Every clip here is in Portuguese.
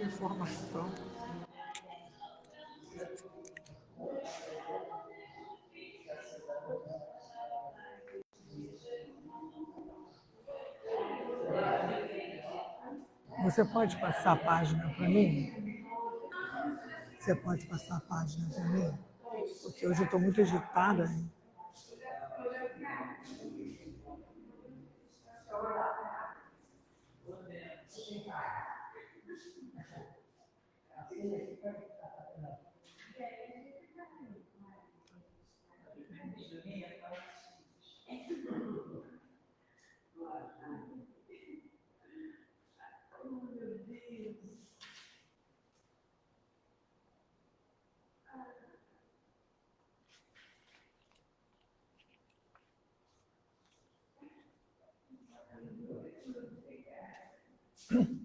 informação. Você pode passar a página para mim? Você pode passar a página para mim? Porque hoje eu estou muito agitada, hein?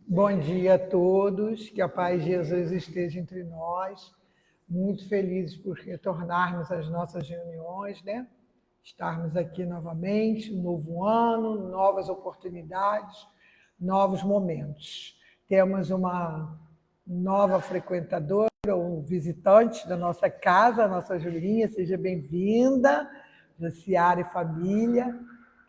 Bom dia a todos, que a paz de Jesus esteja entre nós. Muito felizes por retornarmos às nossas reuniões, né? Estarmos aqui novamente, um novo ano, novas oportunidades, novos momentos. Temos uma nova frequentadora, um visitante da nossa casa, a nossa Julinha, seja bem-vinda, Jaciara e família,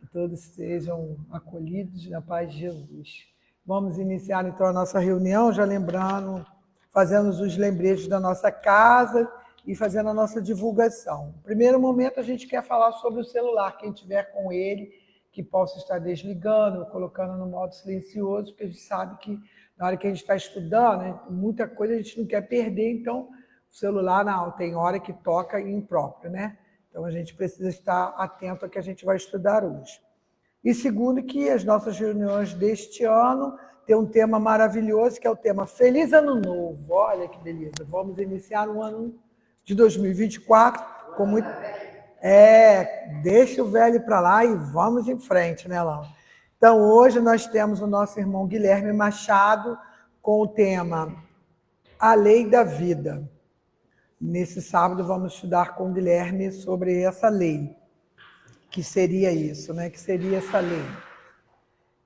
que todos sejam acolhidos na paz de Jesus. Vamos iniciar, então, a nossa reunião, já lembrando, fazendo os lembretes da nossa casa e fazendo a nossa divulgação. No primeiro momento, a gente quer falar sobre o celular, quem tiver com ele, que possa estar desligando, colocando no modo silencioso, porque a gente sabe que na hora que a gente está estudando, né, muita coisa a gente não quer perder, então o celular não, tem hora que toca impróprio, né? Então a gente precisa estar atento ao que a gente vai estudar hoje. E segundo, que as nossas reuniões deste ano têm um tema maravilhoso, que é o tema Feliz Ano Novo. Olha que beleza, vamos iniciar um ano de 2024 com muito... deixa o velho para lá e vamos em frente, né, Laura? Então, hoje nós temos o nosso irmão Guilherme Machado com o tema A Lei da Vida. Nesse sábado vamos estudar com o Guilherme sobre essa lei. Que seria isso, né? Que seria essa lei.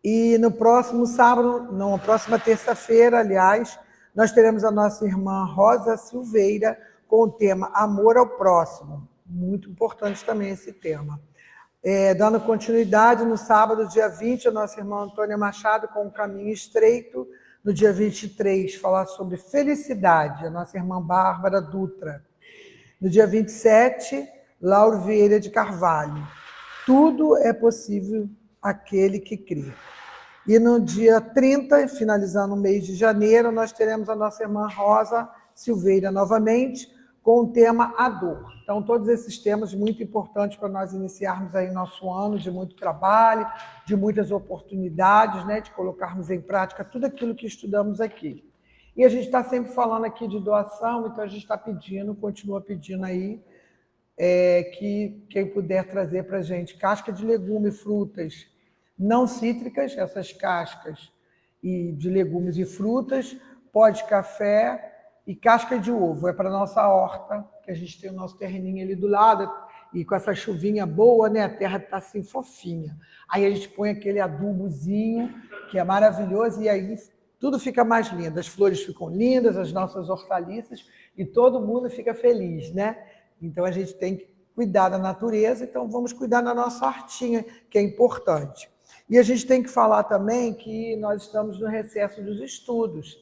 E no próximo sábado, não, na próxima terça-feira, aliás, nós teremos a nossa irmã Rosa Silveira com o tema Amor ao Próximo. Muito importante também esse tema. Dando continuidade, no sábado, dia 20, a nossa irmã Antônia Machado com o Caminho Estreito. No dia 23, falar sobre felicidade, a nossa irmã Bárbara Dutra. No dia 27, Lauro Vieira de Carvalho. Tudo é possível aquele que crê. E no dia 30, finalizando o mês de janeiro, nós teremos a nossa irmã Rosa Silveira novamente, com o tema A Dor. Então, todos esses temas muito importantes para nós iniciarmos aí nosso ano de muito trabalho, de muitas oportunidades, né, de colocarmos em prática tudo aquilo que estudamos aqui. E a gente está sempre falando aqui de doação, então a gente está pedindo, continua pedindo aí, que quem puder trazer para a gente casca de legume, frutas não cítricas, essas cascas e de legumes e frutas, pó de café e casca de ovo. É para a nossa horta, que a gente tem o nosso terreninho ali do lado, e com essa chuvinha boa, né, a terra está assim fofinha. Aí a gente põe aquele adubozinho, que é maravilhoso, e aí tudo fica mais lindo. As flores ficam lindas, as nossas hortaliças, e todo mundo fica feliz, né? Então, a gente tem que cuidar da natureza, então vamos cuidar da nossa hortinha, que é importante. E a gente tem que falar também que nós estamos no recesso dos estudos.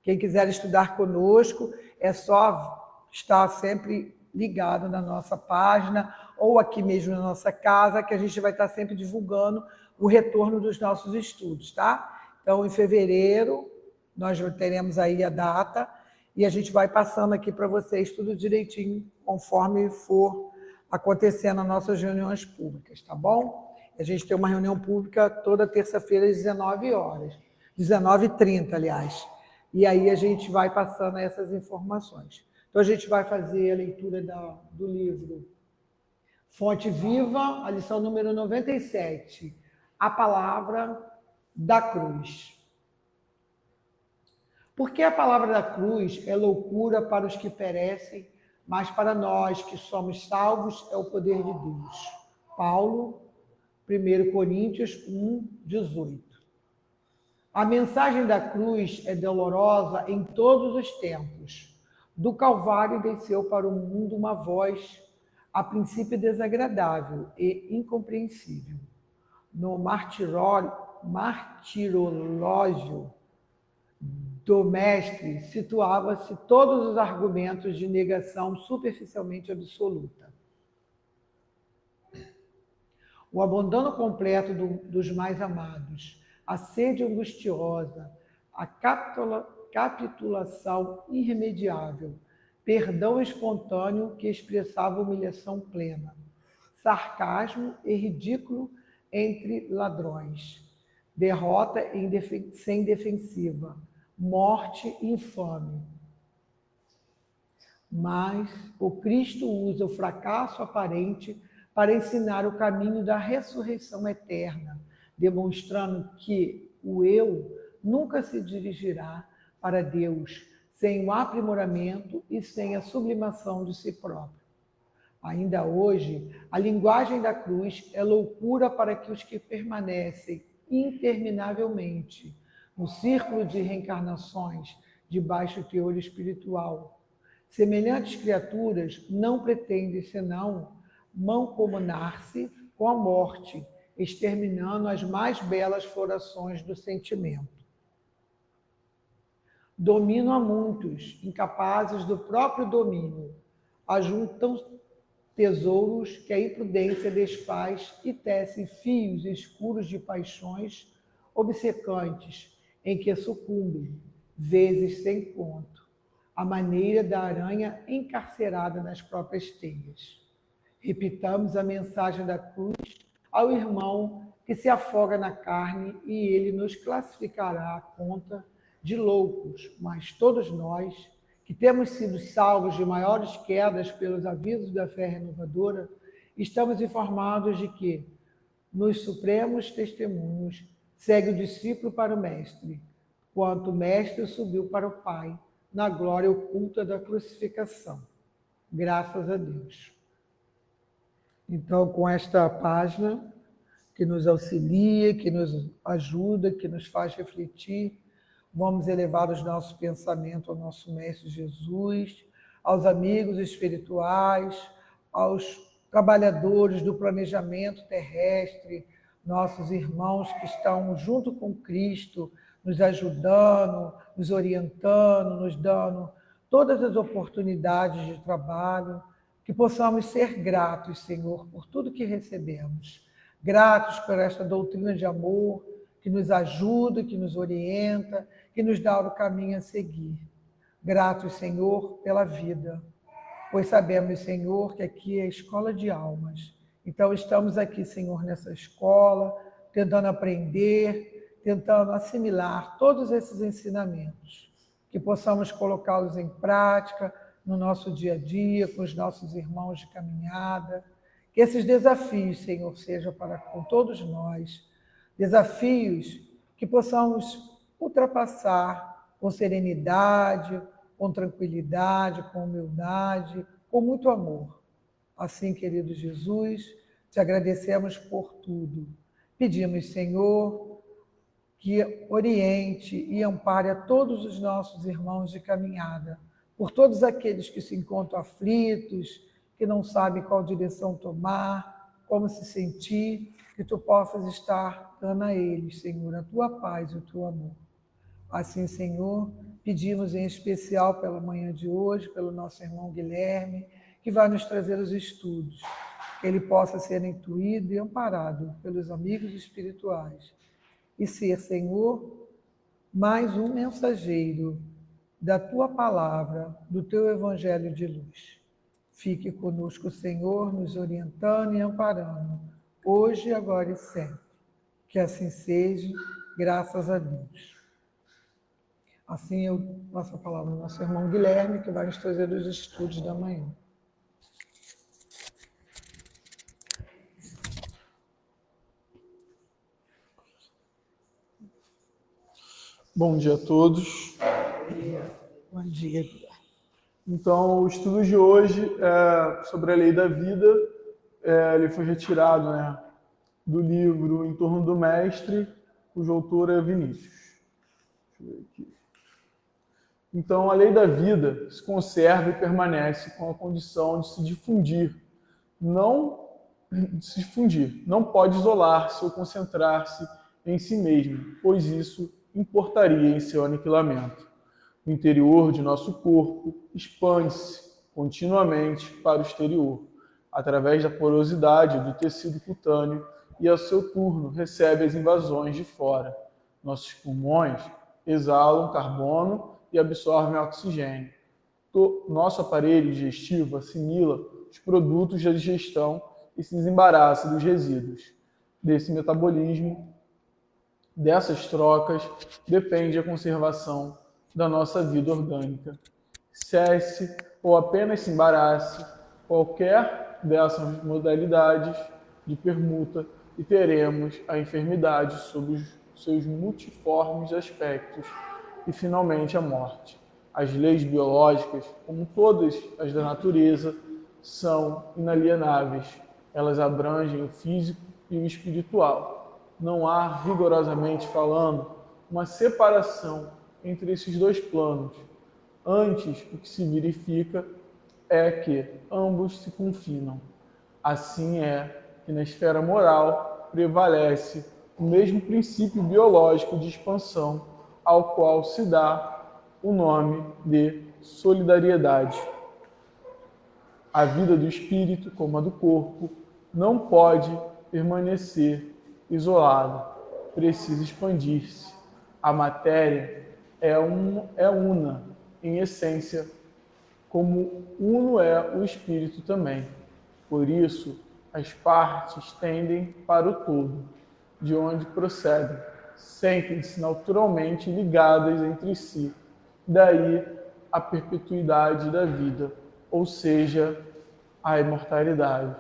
Quem quiser estudar conosco, é só estar sempre ligado na nossa página, ou aqui mesmo na nossa casa, que a gente vai estar sempre divulgando o retorno dos nossos estudos, tá? Então, em fevereiro, nós teremos aí a data, e a gente vai passando aqui para vocês tudo direitinho, conforme for acontecendo nas nossas reuniões públicas, tá bom? A gente tem uma reunião pública toda terça-feira às 19 horas, 19h30, aliás. E aí a gente vai passando essas informações. Então, a gente vai fazer a leitura do livro Fonte Viva, a lição número 97, A Palavra da Cruz. Porque a palavra da cruz é loucura para os que perecem, mas para nós que somos salvos é o poder de Deus. Paulo, 1 Coríntios 1, 18. A mensagem da cruz é dolorosa em todos os tempos. Do Calvário desceu para o mundo uma voz, a princípio desagradável e incompreensível. No martirológio do mestre situava-se todos os argumentos de negação superficialmente absoluta. O abandono completo dos mais amados, a sede angustiosa, a capitulação irremediável, perdão espontâneo que expressava humilhação plena, sarcasmo e ridículo entre ladrões, derrota sem defensiva, morte infame. Mas o Cristo usa o fracasso aparente para ensinar o caminho da ressurreição eterna, demonstrando que o eu nunca se dirigirá para Deus sem o aprimoramento e sem a sublimação de si próprio. Ainda hoje, a linguagem da cruz é loucura para que os que permanecem interminavelmente no círculo de reencarnações de baixo teor espiritual. Semelhantes criaturas não pretendem senão mancomunar-se com a morte, exterminando as mais belas florações do sentimento. Dominam a muitos, incapazes do próprio domínio, ajuntam tesouros que a imprudência desfaz e tecem fios escuros de paixões obcecantes, em que sucumbem, vezes sem conto, à maneira da aranha encarcerada nas próprias teias. Repitamos a mensagem da cruz ao irmão que se afoga na carne e ele nos classificará à conta de loucos, mas todos nós, que temos sido salvos de maiores quedas pelos avisos da fé renovadora, estamos informados de que, nos supremos testemunhos, segue o discípulo para o Mestre, quanto o Mestre subiu para o Pai, na glória oculta da crucificação. Graças a Deus. Então, com esta página que nos auxilia, que nos ajuda, que nos faz refletir, vamos elevar os nossos pensamentos ao nosso Mestre Jesus, aos amigos espirituais, aos trabalhadores do planejamento terrestre, nossos irmãos que estão junto com Cristo, nos ajudando, nos orientando, nos dando todas as oportunidades de trabalho, que possamos ser gratos, Senhor, por tudo que recebemos. Gratos por esta doutrina de amor que nos ajuda, que nos orienta, que nos dá o caminho a seguir. Gratos, Senhor, pela vida, pois sabemos, Senhor, que aqui é a escola de almas. Então, estamos aqui, Senhor, nessa escola, tentando aprender, tentando assimilar todos esses ensinamentos, que possamos colocá-los em prática no nosso dia a dia, com os nossos irmãos de caminhada. Que esses desafios, Senhor, sejam para com todos nós, desafios que possamos ultrapassar com serenidade, com tranquilidade, com humildade, com muito amor. Assim, querido Jesus, te agradecemos por tudo. Pedimos, Senhor, que oriente e ampare a todos os nossos irmãos de caminhada, por todos aqueles que se encontram aflitos, que não sabem qual direção tomar, como se sentir, que tu possas estar dando a eles, Senhor, a tua paz e o teu amor. Assim, Senhor, pedimos em especial pela manhã de hoje, pelo nosso irmão Guilherme, que vai nos trazer os estudos, que ele possa ser intuído e amparado pelos amigos espirituais e ser, Senhor, mais um mensageiro da tua palavra, do teu evangelho de luz. Fique conosco, Senhor, nos orientando e amparando, hoje, agora e sempre. Que assim seja, graças a Deus. Assim eu passo a palavra ao nosso irmão Guilherme, que vai nos trazer os estudos da manhã. Bom dia a todos. Bom dia. Então, o estudo de hoje é sobre a lei da vida. Ele foi retirado, do livro Em Torno do Mestre, cujo autor é Vinícius. Deixa eu ver aqui. Então, a lei da vida se conserva e permanece com a condição de se difundir. Não pode isolar-se ou concentrar-se em si mesmo, pois isso importaria em seu aniquilamento. O interior de nosso corpo expande-se continuamente para o exterior, através da porosidade do tecido cutâneo e, ao seu turno, recebe as invasões de fora. Nossos pulmões exalam carbono e absorvem oxigênio. Nosso aparelho digestivo assimila os produtos da digestão e se desembaraça dos resíduos. Desse metabolismo, dessas trocas, depende a conservação da nossa vida orgânica. Cesse ou apenas se embarace qualquer dessas modalidades de permuta e teremos a enfermidade sob os seus multiformes aspectos e, finalmente, a morte. As leis biológicas, como todas as da natureza, são inalienáveis. Elas abrangem o físico e o espiritual. Não há, rigorosamente falando, uma separação entre esses dois planos. Antes, o que se verifica é que ambos se confinam. Assim é que na esfera moral prevalece o mesmo princípio biológico de expansão, ao qual se dá o nome de solidariedade. A vida do espírito, como a do corpo, não pode permanecer isolada, precisa expandir-se. A matéria é una em essência, como uno é o espírito também. Por isso, as partes tendem para o todo, de onde procedem, sentem-se naturalmente ligadas entre si. Daí a perpetuidade da vida, ou seja, a imortalidade.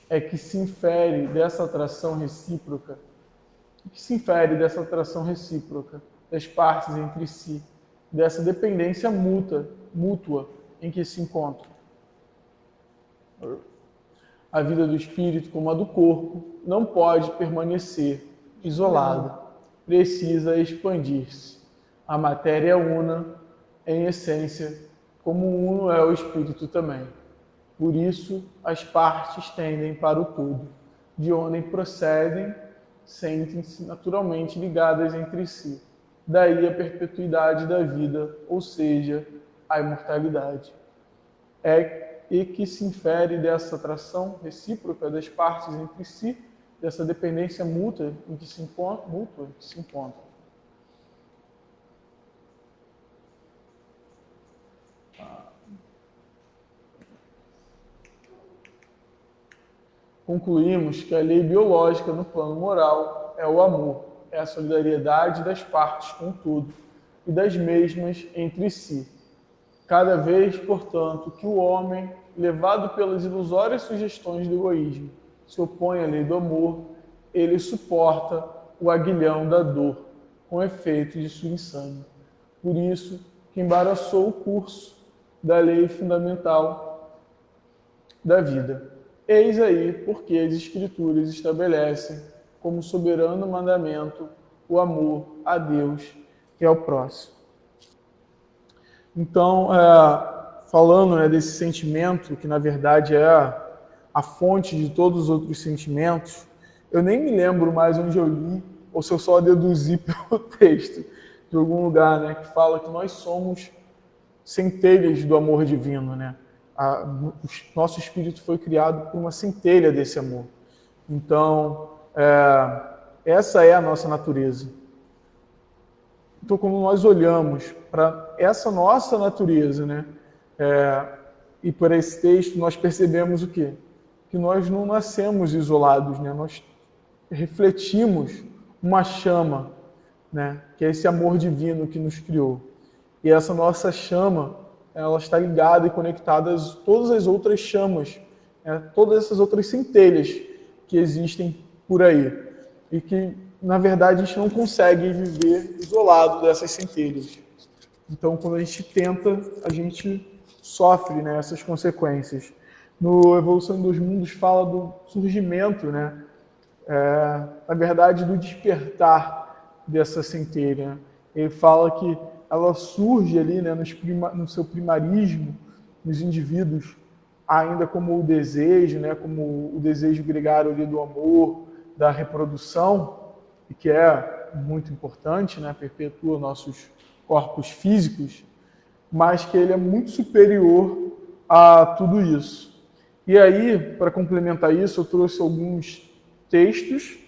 É que se infere dessa atração recíproca, das partes entre si, dessa dependência mútua em que se encontram. A vida do espírito, como a do corpo, não pode permanecer isolada, precisa expandir-se. A matéria é una em essência, como uno é o espírito também. Por isso, as partes tendem para o todo, de onde procedem, sentem-se naturalmente ligadas entre si. Daí a perpetuidade da vida, ou seja, a imortalidade. E que se infere dessa atração recíproca das partes entre si, dessa dependência mútua em que se encontram. Concluímos que a lei biológica no plano moral é o amor, é a solidariedade das partes com tudo e das mesmas entre si. Cada vez, portanto, que o homem, levado pelas ilusórias sugestões do egoísmo, se opõe à lei do amor, ele suporta o aguilhão da dor, com efeito de sua insânia. Por isso que embaraçou o curso da lei fundamental da vida. Eis aí porque as Escrituras estabelecem como soberano mandamento o amor a Deus e ao próximo. Então, falando desse sentimento, que na verdade é a fonte de todos os outros sentimentos, eu nem me lembro mais onde eu li, ou se eu só deduzi pelo texto de algum lugar, que fala que nós somos centelhas do amor divino, O nosso espírito foi criado por uma centelha desse amor. Então, essa é a nossa natureza. Então, quando nós olhamos para essa nossa natureza, e por esse texto, nós percebemos o quê? Que nós não nascemos isolados, nós refletimos uma chama, que é esse amor divino que nos criou. E essa nossa chama, ela está ligada e conectada a todas as outras chamas, todas essas outras centelhas que existem por aí. E que, na verdade, a gente não consegue viver isolado dessas centelhas. Então, quando a gente tenta, a gente sofre essas consequências. No Evolução dos Mundos fala do surgimento, na verdade, do despertar dessa centelha. Ele fala que ela surge ali, né, no seu primarismo, nos indivíduos, ainda como o desejo, né, como o desejo gregário ali do amor, da reprodução, e que é muito importante, né, perpetua nossos corpos físicos, mas que ele é muito superior a tudo isso. E aí, para complementar isso, eu trouxe alguns textos,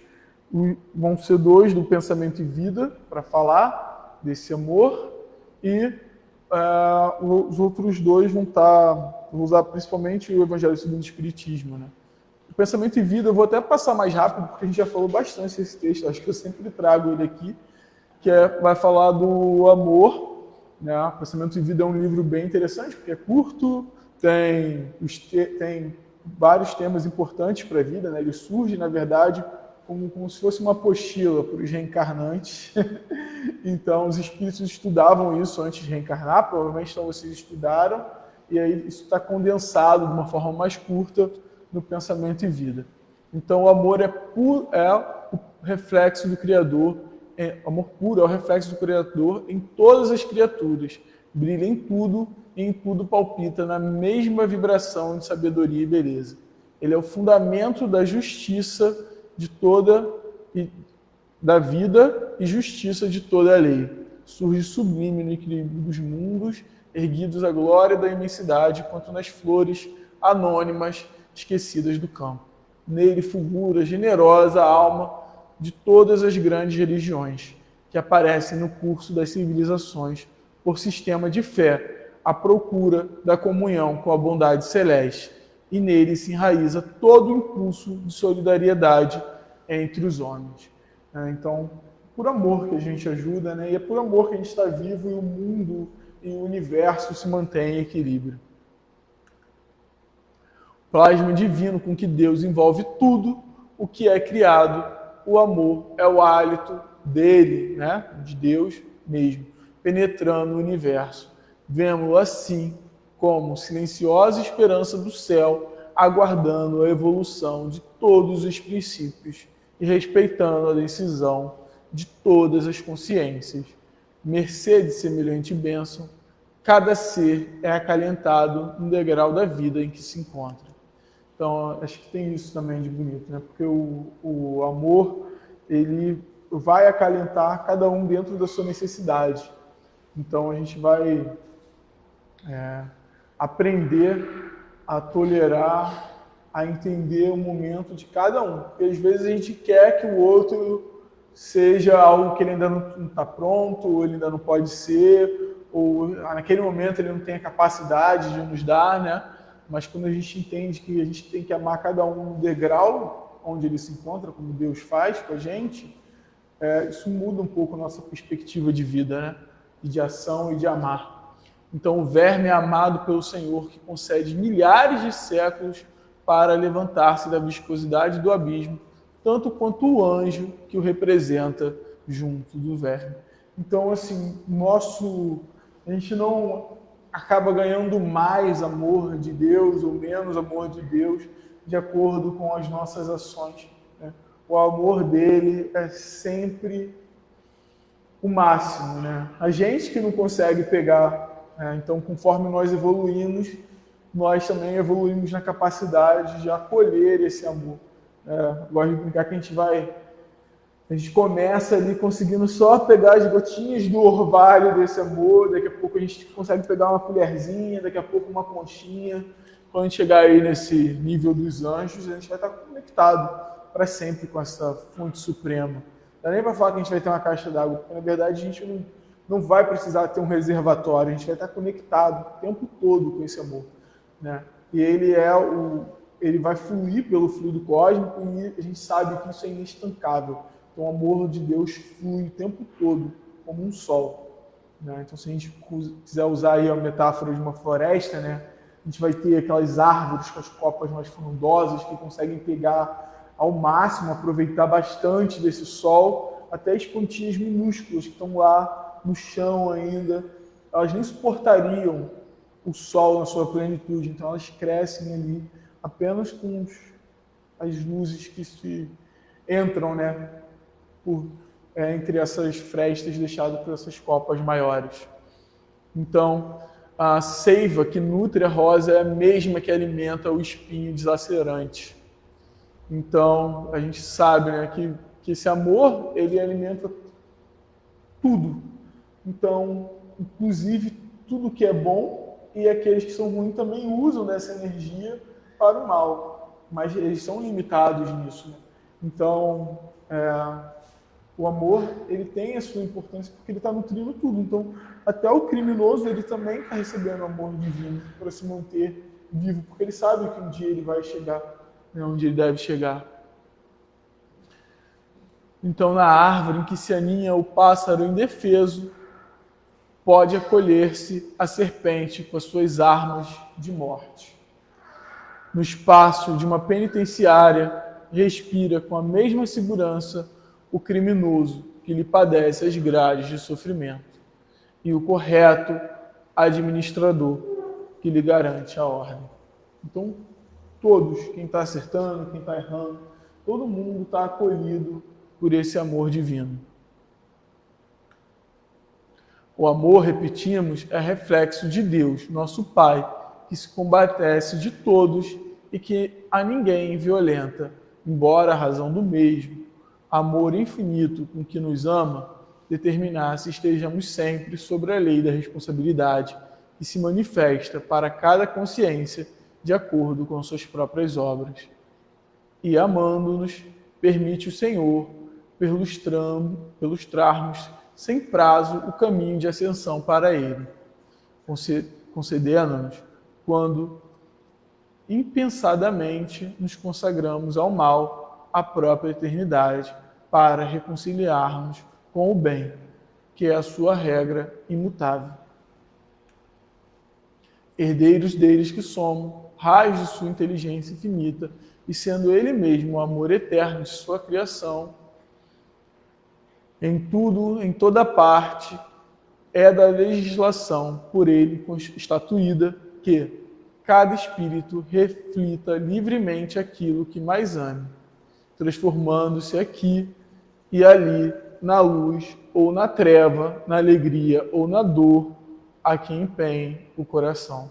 vão ser 2 do Pensamento e Vida, para falar desse amor, e os outros 2 vou usar principalmente o Evangelho segundo o Espiritismo. Né? O Pensamento e Vida, eu vou até passar mais rápido, porque a gente já falou bastante desse texto, acho que eu sempre trago ele aqui, que vai falar do amor. Né? O Pensamento e Vida é um livro bem interessante, porque é curto, tem vários temas importantes para a vida, né? Ele surge, na verdade, como se fosse uma apostila para os reencarnantes. Então, os espíritos estudavam isso antes de reencarnar, provavelmente então vocês estudaram, e aí isso está condensado de uma forma mais curta no Pensamento e Vida. Então, o amor é o reflexo do Criador, amor puro é o reflexo do Criador em todas as criaturas, brilha em tudo e em tudo palpita na mesma vibração de sabedoria e beleza. Ele é o fundamento da justiça de toda da vida e justiça de toda a lei. Surge sublime no equilíbrio dos mundos, erguidos à glória da imensidade, quanto nas flores anônimas esquecidas do campo. Nele fulgura generosa a alma de todas as grandes religiões que aparecem no curso das civilizações por sistema de fé, à procura da comunhão com a bondade celeste, e nele se enraiza todo o impulso de solidariedade entre os homens. Então, por amor que a gente ajuda, né? E é por amor que a gente está vivo e o mundo e o universo se mantém em equilíbrio. O plasma divino com que Deus envolve tudo o que é criado, o amor é o hálito dele, né? De Deus mesmo, penetrando o universo. Vemo-lo assim, como silenciosa esperança do céu, aguardando a evolução de todos os princípios e respeitando a decisão de todas as consciências. Mercê de semelhante bênção, cada ser é acalentado no degrau da vida em que se encontra. Então, acho que tem isso também de bonito, né? Porque o amor, ele vai acalentar cada um dentro da sua necessidade. Então, a gente vai aprender a tolerar, a entender o momento de cada um. Porque às vezes a gente quer que o outro seja algo que ele ainda não está pronto, ou ele ainda não pode ser, ou naquele momento ele não tem a capacidade de nos dar, né? Mas quando a gente entende que a gente tem que amar cada um no degrau onde ele se encontra, como Deus faz com a gente, isso muda um pouco a nossa perspectiva de vida, né? E de ação e de amar. Então o verme é amado pelo Senhor, que concede milhares de séculos para levantar-se da viscosidade do abismo, tanto quanto o anjo que o representa junto do verme. Então, assim, a gente não acaba ganhando mais amor de Deus ou menos amor de Deus de acordo com as nossas ações. Né? O amor dele é sempre o máximo. Né? A gente que não consegue pegar, né? Então, conforme nós evoluímos, nós também evoluímos na capacidade de acolher esse amor. Gosto de brincar que a gente começa ali conseguindo só pegar as gotinhas do orvalho desse amor, daqui a pouco a gente consegue pegar uma colherzinha, daqui a pouco uma conchinha. Quando a gente chegar aí nesse nível dos anjos, a gente vai estar conectado para sempre com essa fonte suprema. Não dá nem para falar que a gente vai ter uma caixa d'água, porque na verdade a gente não vai precisar ter um reservatório, a gente vai estar conectado o tempo todo com esse amor. Né? E ele vai fluir pelo fluido cósmico e a gente sabe que isso é inestancável. Então o amor de Deus flui o tempo todo, como um sol. Né? Então se a gente quiser usar aí a metáfora de uma floresta, né? A gente vai ter aquelas árvores com as copas mais frondosas que conseguem pegar ao máximo, aproveitar bastante desse sol, até as pontinhas minúsculas que estão lá no chão ainda, elas nem suportariam o sol na sua plenitude, então elas crescem ali apenas com as luzes que se entram, né, por entre essas frestas deixadas por essas copas maiores. Então, a seiva que nutre a rosa é a mesma que alimenta o espinho deslacerante. Então, a gente sabe, né, que esse amor, ele alimenta tudo. Então, inclusive, tudo que é bom e aqueles que são ruins também usam dessa energia para o mal. Mas eles são limitados nisso, né? Então, o amor, ele tem a sua importância porque ele está nutrindo tudo. Então, até o criminoso, ele também está recebendo amor divino para se manter vivo, porque ele sabe que um dia ele vai chegar, né, onde ele deve chegar. Então, na árvore em que se aninha o pássaro indefeso, pode acolher-se a serpente com as suas armas de morte. No espaço de uma penitenciária, respira com a mesma segurança o criminoso que lhe padece as grades de sofrimento e o correto administrador que lhe garante a ordem. Então, todos, quem está acertando, quem está errando, todo mundo está acolhido por esse amor divino. O amor, repetimos, é reflexo de Deus, nosso Pai, que se compadece de todos e que a ninguém violenta, embora a razão do mesmo, amor infinito com que nos ama, determinasse estejamos sempre sobre a lei da responsabilidade que se manifesta para cada consciência de acordo com suas próprias obras. E amando-nos, permite o Senhor pelustrarmos sem prazo o caminho de ascensão para Ele, concedendo-nos quando impensadamente nos consagramos ao mal, a própria eternidade, para reconciliarmos com o bem, que é a sua regra imutável. Herdeiros deles que somos, raios de sua inteligência infinita, e sendo Ele mesmo o amor eterno de sua criação, em tudo, em toda parte, é da legislação por Ele estatuída que cada espírito reflita livremente aquilo que mais ame, transformando-se aqui e ali, na luz ou na treva, na alegria ou na dor, a quem empenhe o coração.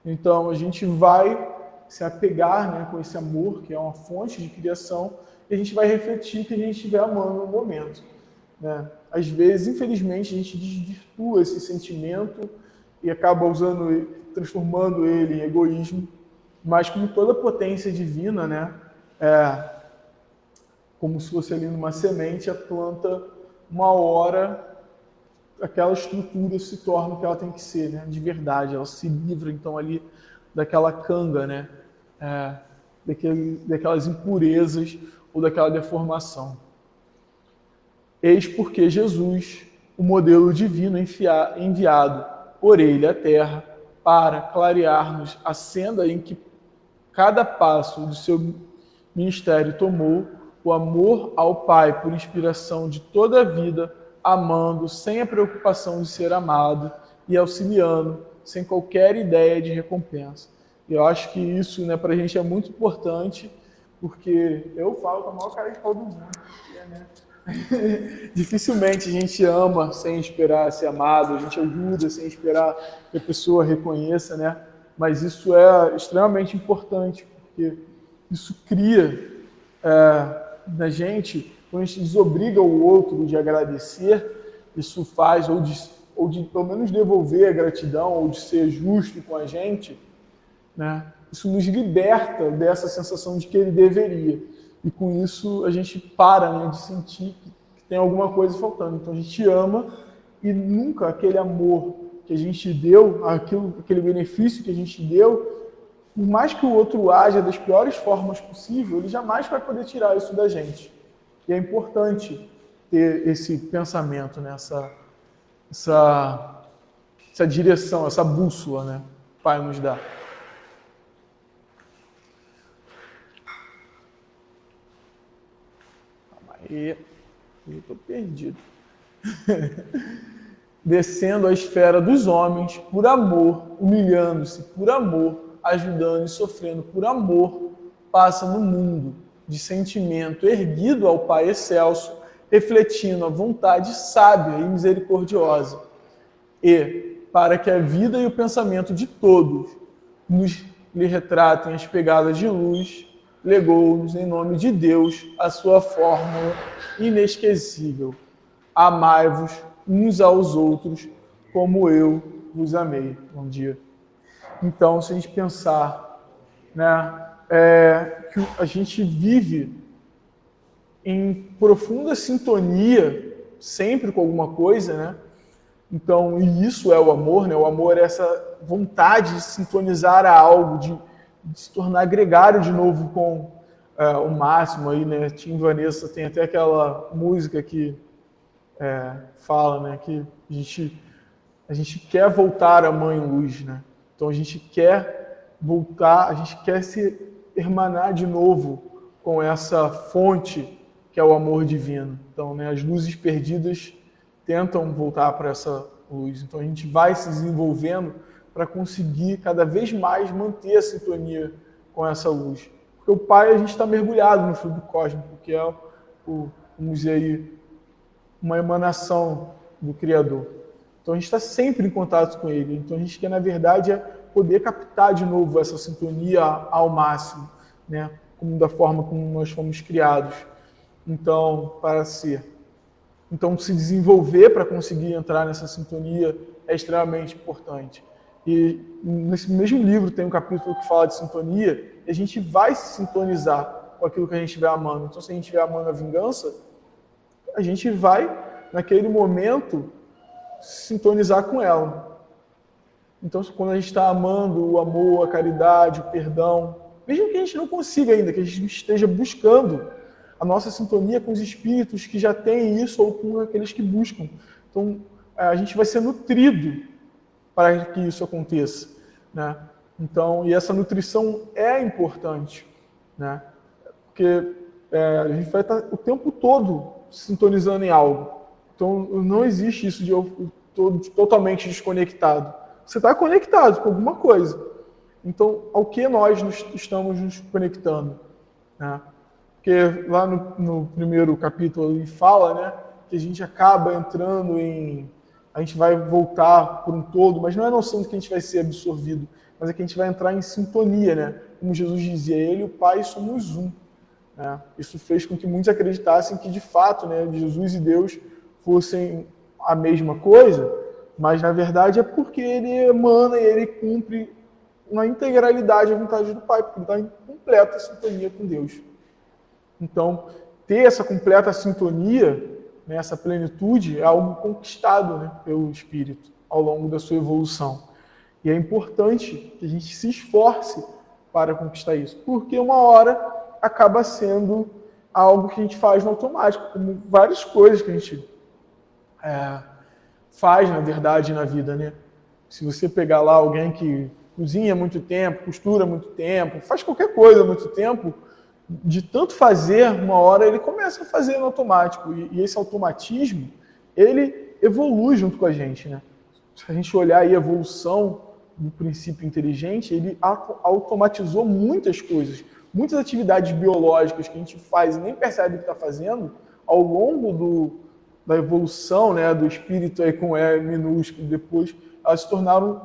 Então, a gente vai se apegar, né, com esse amor, que é uma fonte de criação, e a gente vai refletir que a gente estiver amando no momento, né? Às vezes, infelizmente, a gente desvirtua esse sentimento e acaba transformando ele em egoísmo, mas como toda potência divina, né, como se fosse ali numa semente, a planta, uma hora, aquela estrutura se torna o que ela tem que ser, né, de verdade. Ela se livra, então, ali daquela canga, né, daquelas impurezas ou daquela deformação. Eis porque Jesus, o modelo divino enviado por Ele à Terra, para clarear-nos a senda em que cada passo do seu ministério tomou, o amor ao Pai por inspiração de toda a vida, amando sem a preocupação de ser amado e auxiliando sem qualquer ideia de recompensa. E eu acho que isso, né, para a gente é muito importante, porque eu falo com a maior cara de pau do mundo, né? Dificilmente a gente ama sem esperar ser amado, a gente ajuda sem esperar que a pessoa reconheça, né? Mas isso é extremamente importante, porque isso cria na gente, quando a gente desobriga o outro de agradecer, isso faz, ou de pelo menos devolver a gratidão, ou de ser justo com a gente, né? Isso nos liberta dessa sensação de que ele deveria. E com isso a gente para, né, de sentir que tem alguma coisa faltando. Então a gente ama e nunca aquele amor que a gente deu, aquele benefício que a gente deu, por mais que o outro haja das piores formas possíveis, ele jamais vai poder tirar isso da gente. E é importante ter esse pensamento, né, essa direção, essa bússola, né, que o Pai nos dá. Eu estou perdido. Descendo a esfera dos homens por amor, humilhando-se por amor, ajudando e sofrendo por amor, passa no mundo de sentimento erguido ao Pai excelso, refletindo a vontade sábia e misericordiosa, e, para que a vida e o pensamento de todos lhe retratem as pegadas de luz, legou-nos, em nome de Deus, a sua fórmula inesquecível. Amai-vos uns aos outros, como eu vos amei. Bom dia. Então, se a gente pensar, né, que a gente vive em profunda sintonia sempre com alguma coisa, né? Então, e isso é o amor, né? O amor é essa vontade de sintonizar a algo, de se tornar gregário de novo com o máximo aí, né? Tim Vanessa tem até aquela música que fala, né? Que a gente quer voltar à Mãe Luz, né? Então a gente quer voltar, a gente quer se hermanar de novo com essa fonte que é o amor divino. Então, né? As luzes perdidas tentam voltar para essa luz. Então a gente vai se desenvolvendo para conseguir cada vez mais manter a sintonia com essa luz. Porque o Pai, a gente está mergulhado no fluido cósmico, que é, vamos dizer aí, uma emanação do Criador. Então a gente está sempre em contato com Ele. Então a gente quer, na verdade, poder captar de novo essa sintonia ao máximo, né? Da forma como nós fomos criados. Então, para ser. Então, se desenvolver para conseguir entrar nessa sintonia é extremamente importante. E nesse mesmo livro tem um capítulo que fala de sintonia, e a gente vai se sintonizar com aquilo que a gente estiver amando. Então, se a gente estiver amando a vingança, a gente vai, naquele momento, se sintonizar com ela. Então, quando a gente está amando o amor, a caridade, o perdão, mesmo que a gente não consiga ainda, que a gente esteja buscando a nossa sintonia com os espíritos que já têm isso ou com aqueles que buscam. Então, a gente vai ser nutrido para que isso aconteça, né? Então, e essa nutrição é importante, né? Porque a gente vai estar o tempo todo sintonizando em algo. Então, não existe isso de eu totalmente desconectado. Você está conectado com alguma coisa. Então, ao que nós estamos nos conectando, né? Porque lá no primeiro capítulo ele fala, né, que a gente acaba entrando em... A gente vai voltar por um todo, mas não é a noção de que a gente vai ser absorvido, mas é que a gente vai entrar em sintonia, né? Como Jesus dizia, Ele e o Pai somos um. Né? Isso fez com que muitos acreditassem que, de fato, né, Jesus e Deus fossem a mesma coisa, mas, na verdade, é porque Ele emana e Ele cumpre na integralidade a vontade do Pai, porque Ele está em completa sintonia com Deus. Então, ter essa completa sintonia, né, essa plenitude, é algo conquistado, né, pelo Espírito ao longo da sua evolução. E é importante que a gente se esforce para conquistar isso, porque uma hora acaba sendo algo que a gente faz no automático, como várias coisas que a gente faz, na verdade, na vida, né? Se você pegar lá alguém que cozinha há muito tempo, costura há muito tempo, faz qualquer coisa há muito tempo, de tanto fazer, uma hora ele começa a fazer no automático. E esse automatismo, ele evolui junto com a gente, né? Se a gente olhar aí a evolução do princípio inteligente, ele automatizou muitas coisas. Muitas atividades biológicas que a gente faz e nem percebe que está fazendo, ao longo da evolução, né, do espírito aí com E minúsculo, depois elas se tornaram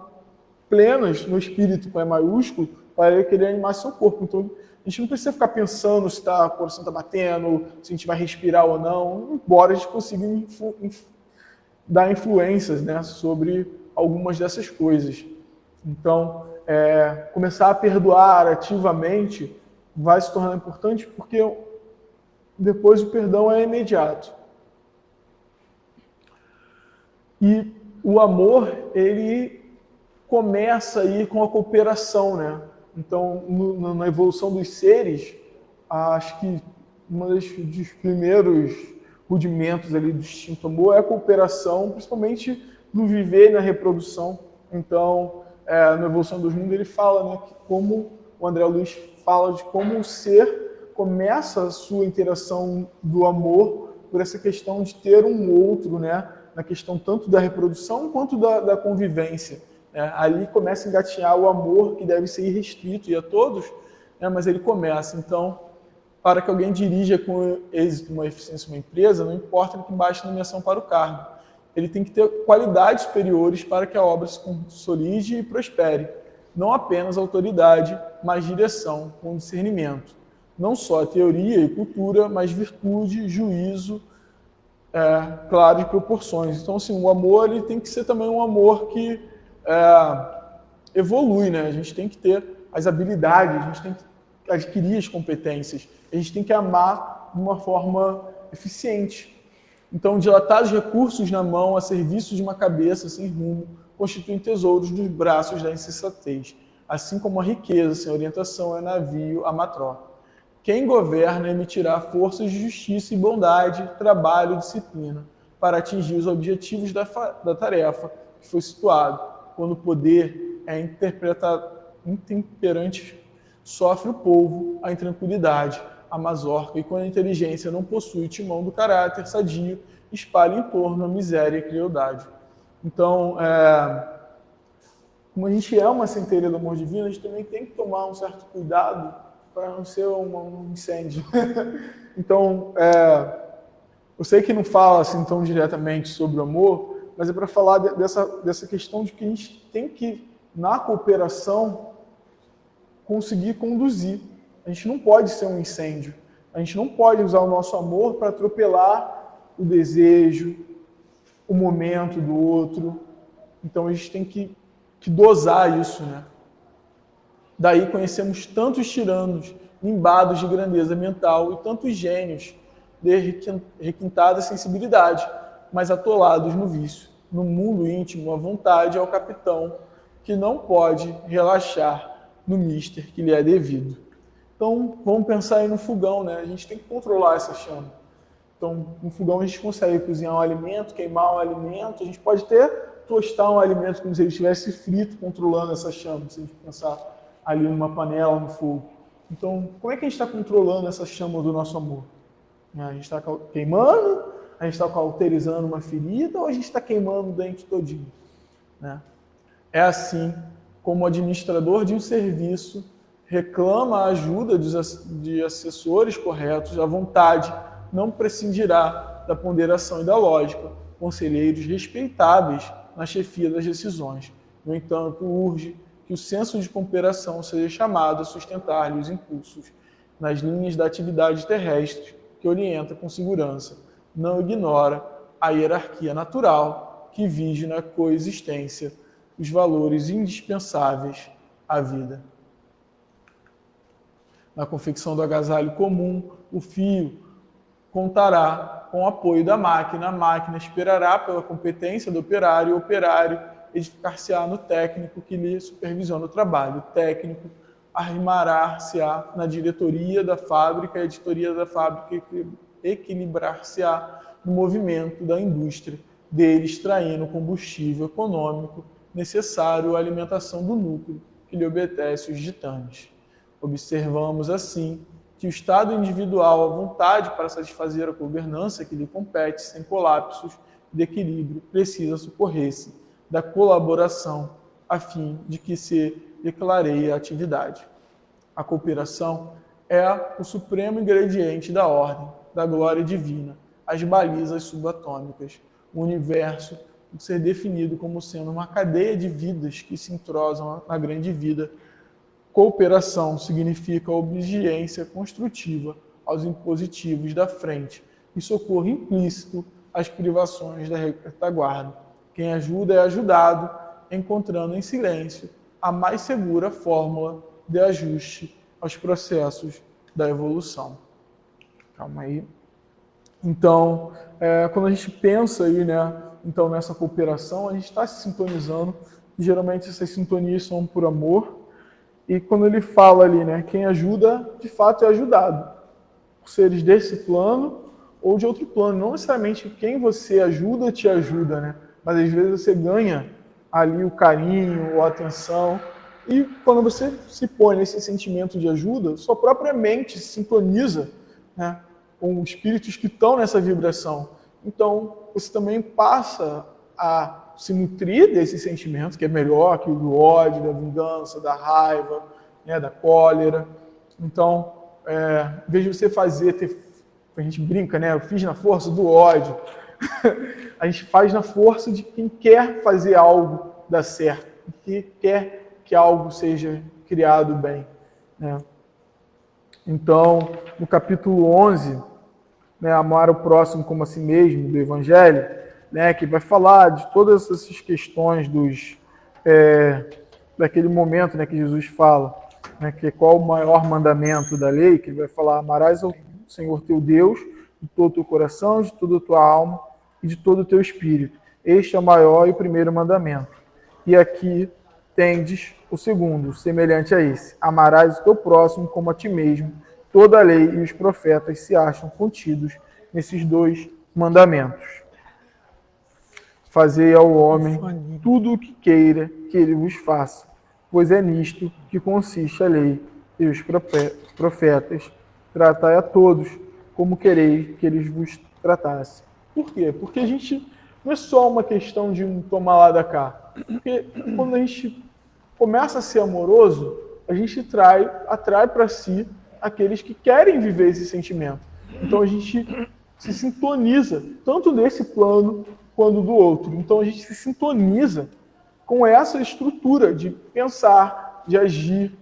plenas no espírito com E maiúsculo para ele querer animar seu corpo. Então, a gente não precisa ficar pensando se o coração está batendo, se a gente vai respirar ou não, embora a gente consiga dar influências, né, sobre algumas dessas coisas. Então, começar a perdoar ativamente vai se tornar importante porque depois o perdão é imediato. E o amor, ele começa aí com a cooperação, né? Então, na evolução dos seres, acho que um dos primeiros rudimentos ali do instinto amor é a cooperação, principalmente no viver e na reprodução. Então, na evolução dos mundos, ele fala, né, que como o André Luiz fala de como o ser começa a sua interação do amor por essa questão de ter um outro, né, na questão tanto da reprodução quanto da convivência. Ali começa a engatinhar o amor que deve ser irrestrito e a todos, né, mas ele começa. Então, Para que alguém dirija com êxito uma eficiência uma empresa, não importa que baixe a nomeação para o cargo. Ele tem que ter qualidades superiores para que a obra se consolide e prospere. Não apenas autoridade, mas direção com discernimento. Não só teoria e cultura, mas virtude, juízo, claro, de proporções. Então, assim, o amor ele tem que ser também um amor que evolui, né? A gente tem que ter as habilidades, a gente tem que adquirir as competências, a gente tem que amar de uma forma eficiente. Então, dilatar os recursos na mão a serviço de uma cabeça sem rumo constituem tesouros dos braços da insensatez, assim como a riqueza sem orientação é navio a matró. Quem governa emitirá forças de justiça e bondade, trabalho e disciplina para atingir os objetivos da tarefa que foi situado. Quando o poder é intemperante, sofre o povo a intranquilidade, a mazorca, e quando a inteligência não possui timão do caráter sadio, espalha em torno a miséria e a crueldade. Então, como a gente é uma centelha do amor divino, a gente também tem que tomar um certo cuidado para não ser um incêndio. Então, eu sei que não fala assim tão diretamente sobre o amor, mas é para falar dessa questão de que a gente tem que, na cooperação, conseguir conduzir. A gente não pode ser um incêndio. A gente não pode usar o nosso amor para atropelar o desejo, o momento do outro. Então a gente tem que dosar isso, né? Daí conhecemos tantos tiranos, nimbados de grandeza mental, e tantos gênios de requintada sensibilidade, mas atolados no vício. No mundo íntimo, a vontade é o capitão que não pode relaxar no mister que lhe é devido. Então, vamos pensar aí no fogão, né? A gente tem que controlar essa chama. Então, no fogão a gente consegue cozinhar um alimento, queimar um alimento, a gente pode até tostar um alimento como se ele estivesse frito, controlando essa chama, se a gente pensar ali numa panela, no fogo. Então, como é que a gente está controlando essa chama do nosso amor? A gente está queimando, a gente está cauterizando uma ferida, ou a gente está queimando o dente todinho? Né? É assim como o administrador de um serviço reclama a ajuda de assessores corretos, a vontade não prescindirá da ponderação e da lógica, conselheiros respeitáveis na chefia das decisões. No entanto, urge que o senso de cooperação seja chamado a sustentar-lhe os impulsos nas linhas da atividade terrestre que orienta com segurança. Não ignora a hierarquia natural que vige na coexistência os valores indispensáveis à vida. Na confecção do agasalho comum, o fio contará com o apoio da máquina, a máquina esperará pela competência do operário, e o operário edificar-se-á no técnico que lhe supervisiona o trabalho. O técnico arrimará-se-á na diretoria da fábrica, e a editoria da fábrica equilibrar-se-á no movimento da indústria, dele extraindo o combustível econômico necessário à alimentação do núcleo que lhe obedece os ditames. Observamos, assim, que o estado individual, a vontade para satisfazer a governança que lhe compete, sem colapsos de equilíbrio, precisa socorrer-se da colaboração, a fim de que se declareie a atividade. A cooperação é o supremo ingrediente da ordem, da glória divina, as balizas subatômicas, o universo ser definido como sendo uma cadeia de vidas que se entrosam na grande vida. Cooperação significa obediência construtiva aos impositivos da frente e socorro implícito às privações da retaguarda. Quem ajuda é ajudado, encontrando em silêncio a mais segura fórmula de ajuste aos processos da evolução. Calma aí. Então, quando a gente pensa aí, né, então nessa cooperação, a gente está se sintonizando, e geralmente essas sintonias são por amor, e quando ele fala ali, né, quem ajuda, de fato é ajudado, por seres desse plano ou de outro plano. Não necessariamente quem você ajuda te ajuda, né, mas às vezes você ganha ali o carinho ou a atenção, e quando você se põe nesse sentimento de ajuda, sua própria mente se sintoniza, né, com espíritos que estão nessa vibração. Então, você também passa a se nutrir desses sentimentos, que é melhor que o do ódio, da vingança, da raiva, né, da cólera. Então, vejo você fazer, a gente brinca, né? Eu fiz na força do ódio. A gente faz na força de quem quer fazer algo dar certo, que quer que algo seja criado bem, né? Então, no capítulo 11, né, amar o próximo como a si mesmo, do Evangelho, né, que vai falar de todas essas questões daquele momento, né, que Jesus fala, né, que qual o maior mandamento da lei, que ele vai falar: amarás ao Senhor teu Deus de todo o teu coração, de toda a tua alma e de todo o teu espírito. Este é o maior e o primeiro mandamento. E aqui tendes o segundo, semelhante a esse: amarás o teu próximo como a ti mesmo. Toda a lei e os profetas se acham contidos nesses dois mandamentos. Fazei ao homem tudo o que queira que ele vos faça, pois é nisto que consiste a lei e os profetas. Tratai a todos como quereis que eles vos tratassem. Por quê? Porque a gente não é só uma questão de um tomar lá da cá. Porque quando a gente começa a ser amoroso, a gente atrai para si aqueles que querem viver esse sentimento. Então a gente se sintoniza, tanto desse plano quanto do outro. Então a gente se sintoniza com essa estrutura de pensar, de agir,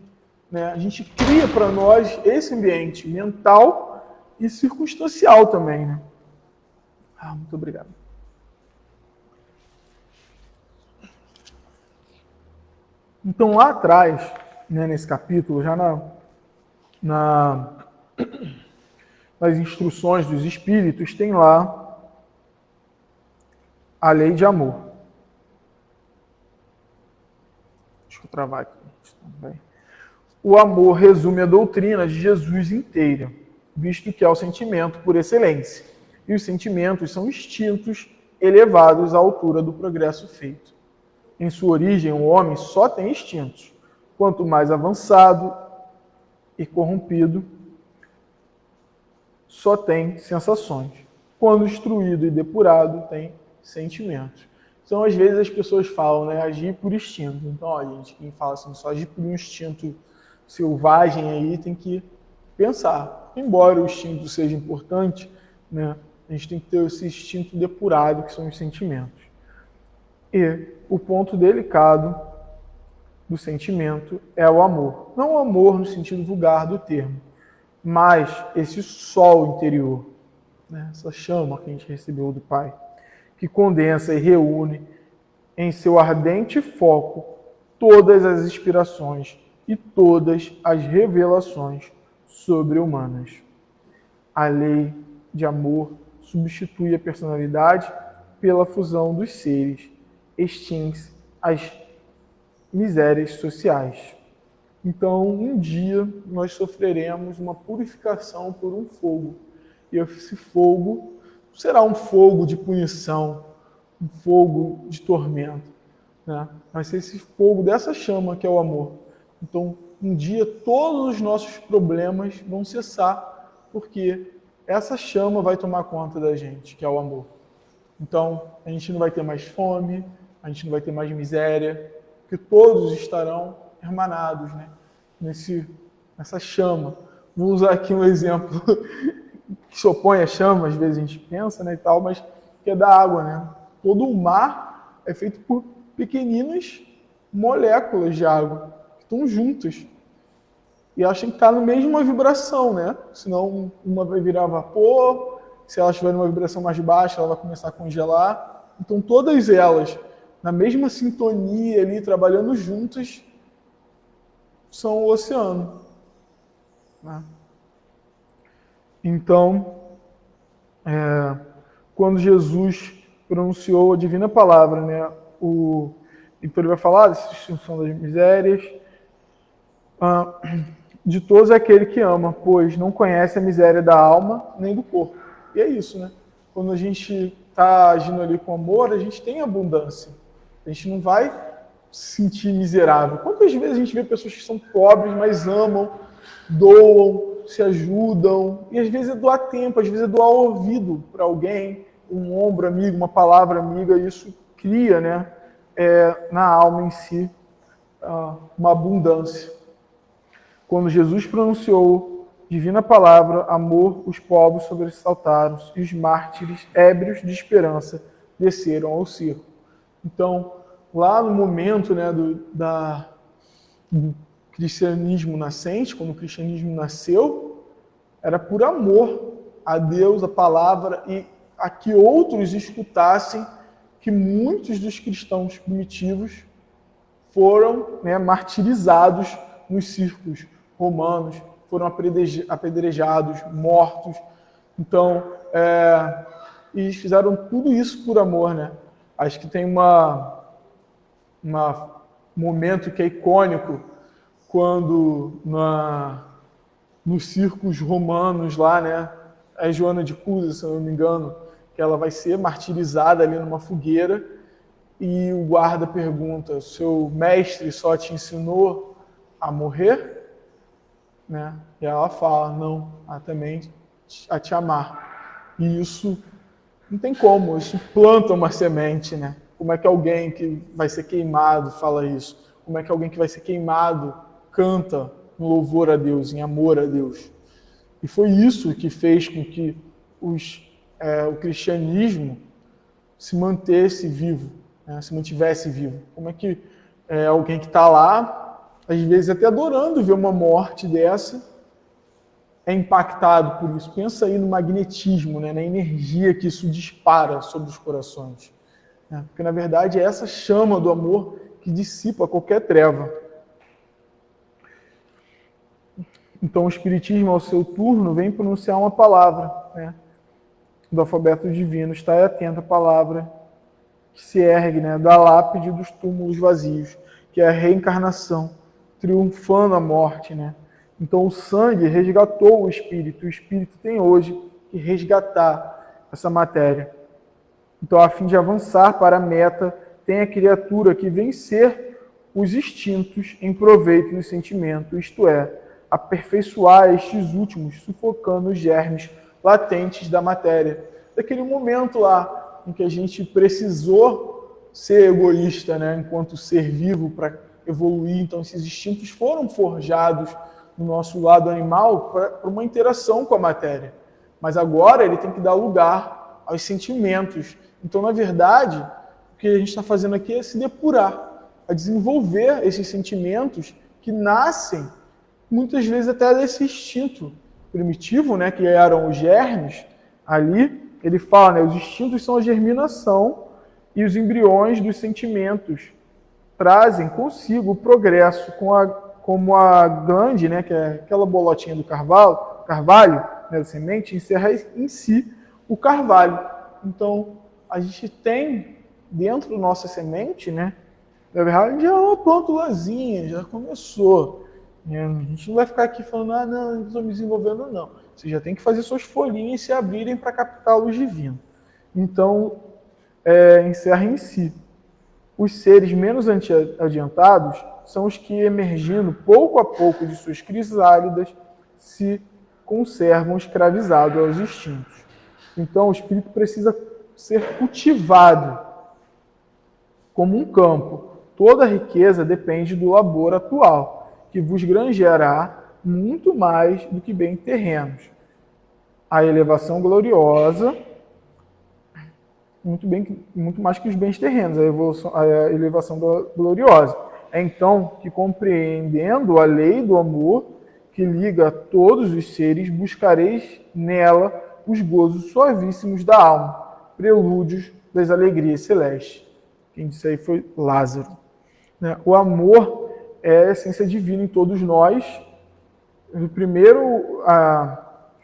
né? A gente cria para nós esse ambiente mental e circunstancial também, né? Muito obrigado. Então lá atrás, né, nesse capítulo, já nas instruções dos Espíritos, tem lá a lei de amor. Deixa eu travar aqui. O amor resume a doutrina de Jesus inteira, visto que é o sentimento por excelência. E os sentimentos são instintos elevados à altura do progresso feito. Em sua origem, o homem só tem instintos. Quanto mais avançado e corrompido, só tem sensações. Quando instruído e depurado, tem sentimentos. Então, às vezes, as pessoas falam, né, agir por instinto. Então, ó, gente, quem fala assim, só agir por um instinto selvagem aí, tem que pensar. Embora o instinto seja importante, né, a gente tem que ter esse instinto depurado, que são os sentimentos. E o ponto delicado do sentimento é o amor. Não o amor no sentido vulgar do termo, mas esse sol interior, né? Essa chama que a gente recebeu do Pai, que condensa e reúne em seu ardente foco todas as inspirações e todas as revelações sobre-humanas. A lei de amor substitui a personalidade pela fusão dos seres, extingue as misérias sociais. Então, um dia, nós sofreremos uma purificação por um fogo. E esse fogo será um fogo de punição, um fogo de tormento, né? Vai ser esse fogo dessa chama que é o amor. Então, um dia, todos os nossos problemas vão cessar, porque essa chama vai tomar conta da gente, que é o amor. Então, a gente não vai ter mais fome, a gente não vai ter mais miséria, porque todos estarão hermanados, né, nessa chama. Vou usar aqui um exemplo que se opõe à chama, às vezes a gente pensa, né, e tal, mas que é da água, né? Todo o mar é feito por pequeninas moléculas de água que estão juntas e elas têm que estar na mesma vibração, né? Senão uma vai virar vapor, se ela estiver numa vibração mais baixa, ela vai começar a congelar. Então todas elas, na mesma sintonia ali, trabalhando juntas, são o oceano, né? Então, quando Jesus pronunciou a divina palavra, né, então ele vai falar dessa extinção das misérias, de todos aquele que ama, pois não conhece a miséria da alma nem do corpo. E é isso, né? Quando a gente está agindo ali com amor, a gente tem abundância. A gente não vai se sentir miserável. Quantas vezes a gente vê pessoas que são pobres, mas amam, doam, se ajudam, e às vezes é doar tempo, às vezes é doar ouvido para alguém, um ombro amigo, uma palavra amiga, isso cria, né, na alma em si uma abundância. Quando Jesus pronunciou divina palavra, amor, os povos sobressaltaram e os mártires, ébrios de esperança, desceram ao circo. Então, lá no momento, né, do cristianismo nascente, quando o cristianismo nasceu, era por amor a Deus, a palavra, e a que outros escutassem que muitos dos cristãos primitivos foram, né, martirizados nos círculos romanos, foram apedrejados, mortos. Então, eles fizeram tudo isso por amor, né? Acho que tem um momento que é icônico, quando nos circos romanos lá, né? É Joana de Cusa, se eu não me engano, que ela vai ser martirizada ali numa fogueira, e o guarda pergunta: seu mestre só te ensinou a morrer? Né? E ela fala: não, também a te amar. E isso não tem como, isso planta uma semente, né? Como é que alguém que vai ser queimado fala isso? Como é que alguém que vai ser queimado canta no louvor a Deus, em amor a Deus? E foi isso que fez com que o cristianismo se mantesse vivo, né? Se mantivesse vivo. Como é que alguém que está lá, às vezes até adorando ver uma morte dessa, é impactado por isso? Pensa aí no magnetismo, né? Na energia que isso dispara sobre os corações. Né? Porque, na verdade, é essa chama do amor que dissipa qualquer treva. Então, o Espiritismo, ao seu turno, vem pronunciar uma palavra, né, do alfabeto divino. Está atento à palavra que se ergue, né, da lápide dos túmulos vazios, que é a reencarnação, triunfando a morte. Né? Então, o sangue resgatou o espírito tem hoje que resgatar essa matéria. Então, a fim de avançar para a meta, tem a criatura que vencer os instintos em proveito do sentimento, isto é, aperfeiçoar estes últimos, sufocando os germes latentes da matéria. Daquele momento lá em que a gente precisou ser egoísta, né, enquanto ser vivo para evoluir, então esses instintos foram forjados no nosso lado animal para uma interação com a matéria. Mas agora ele tem que dar lugar aos sentimentos. Então, na verdade, o que a gente está fazendo aqui é se depurar, a desenvolver esses sentimentos que nascem muitas vezes até desse instinto primitivo, né, que eram os germes. Ali ele fala, né, os instintos são a germinação e os embriões dos sentimentos trazem consigo o progresso, como a glande, né, que é aquela bolotinha do carvalho, né, da semente, encerra em si o carvalho. Então, a gente tem dentro da nossa semente, né, na verdade, já é uma plântulazinha, já começou. A gente não vai ficar aqui falando, não estou me desenvolvendo, não. Você já tem que fazer suas folhinhas se abrirem para captar a luz divina. Então, encerra em si. Os seres menos adiantados são os que, emergindo pouco a pouco de suas crisálidas, se conservam escravizados aos instintos. Então, o espírito precisa ser cultivado como um campo. Toda riqueza depende do labor atual, que vos granjeará muito mais do que bem terrenos. A elevação gloriosa, muito mais que os bens terrenos, a elevação gloriosa. É então que, compreendendo a lei do amor que liga a todos os seres, buscareis nela os gozos suavíssimos da alma, prelúdios das alegrias celestes. Quem disse aí foi Lázaro. O amor é a essência divina em todos nós, do primeiro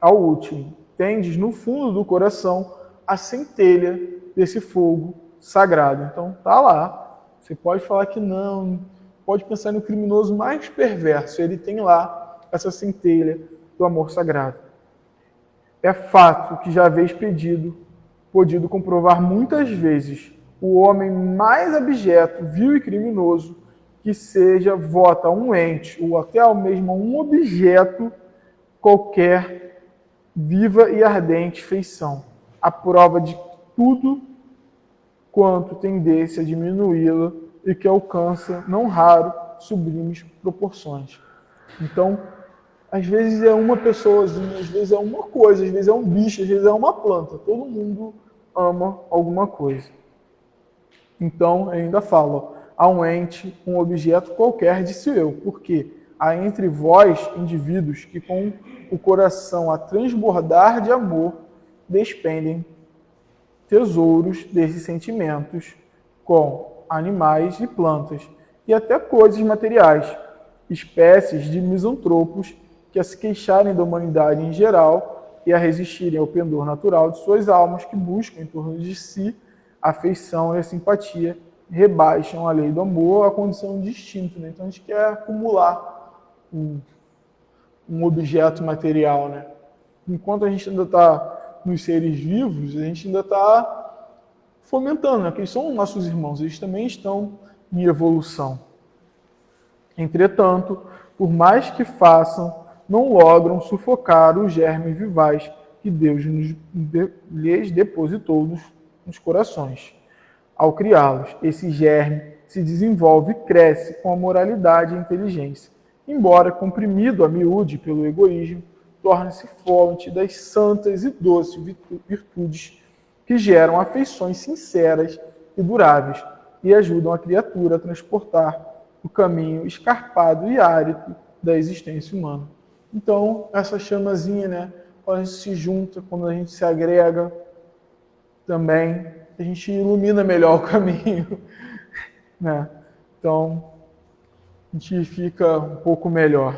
ao último. Tendes no fundo do coração a centelha desse fogo sagrado. Então, tá lá. Você pode falar que não, pode pensar no criminoso mais perverso, ele tem lá essa centelha do amor sagrado. É fato que já haveis podido comprovar muitas vezes o homem mais abjeto, vil e criminoso, que seja, vota a um ente, ou até ao mesmo a um objeto, qualquer viva e ardente feição, a prova de tudo quanto tendência a diminuí-la e que alcança, não raro, sublimes proporções. Então, Às vezes é uma pessoazinha, às vezes é uma coisa, às vezes é um bicho, às vezes é uma planta. Todo mundo ama alguma coisa. Então, ainda fala, há um ente, um objeto qualquer, disse eu, porque há entre vós indivíduos que com o coração a transbordar de amor despendem tesouros desses sentimentos com animais e plantas e até coisas materiais, espécies de misantropos que a se queixarem da humanidade em geral e a resistirem ao pendor natural de suas almas que buscam em torno de si a afeição e a simpatia, rebaixam a lei do amor à condição de instinto. Né? Então a gente quer acumular um objeto material. Né? Enquanto a gente ainda está nos seres vivos, a gente ainda está fomentando, né? Porque eles são nossos irmãos, eles também estão em evolução. Entretanto, por mais que façam, não logram sufocar o germe vivaz que Deus lhes depositou nos corações. Ao criá-los, esse germe se desenvolve e cresce com a moralidade e a inteligência, embora comprimido a miúde pelo egoísmo, torne-se fonte das santas e doces virtudes que geram afeições sinceras e duráveis e ajudam a criatura a transportar o caminho escarpado e árido da existência humana. Então, essa chamazinha, né, quando a gente se junta, quando a gente se agrega, também a gente ilumina melhor o caminho, né? Então, a gente fica um pouco melhor.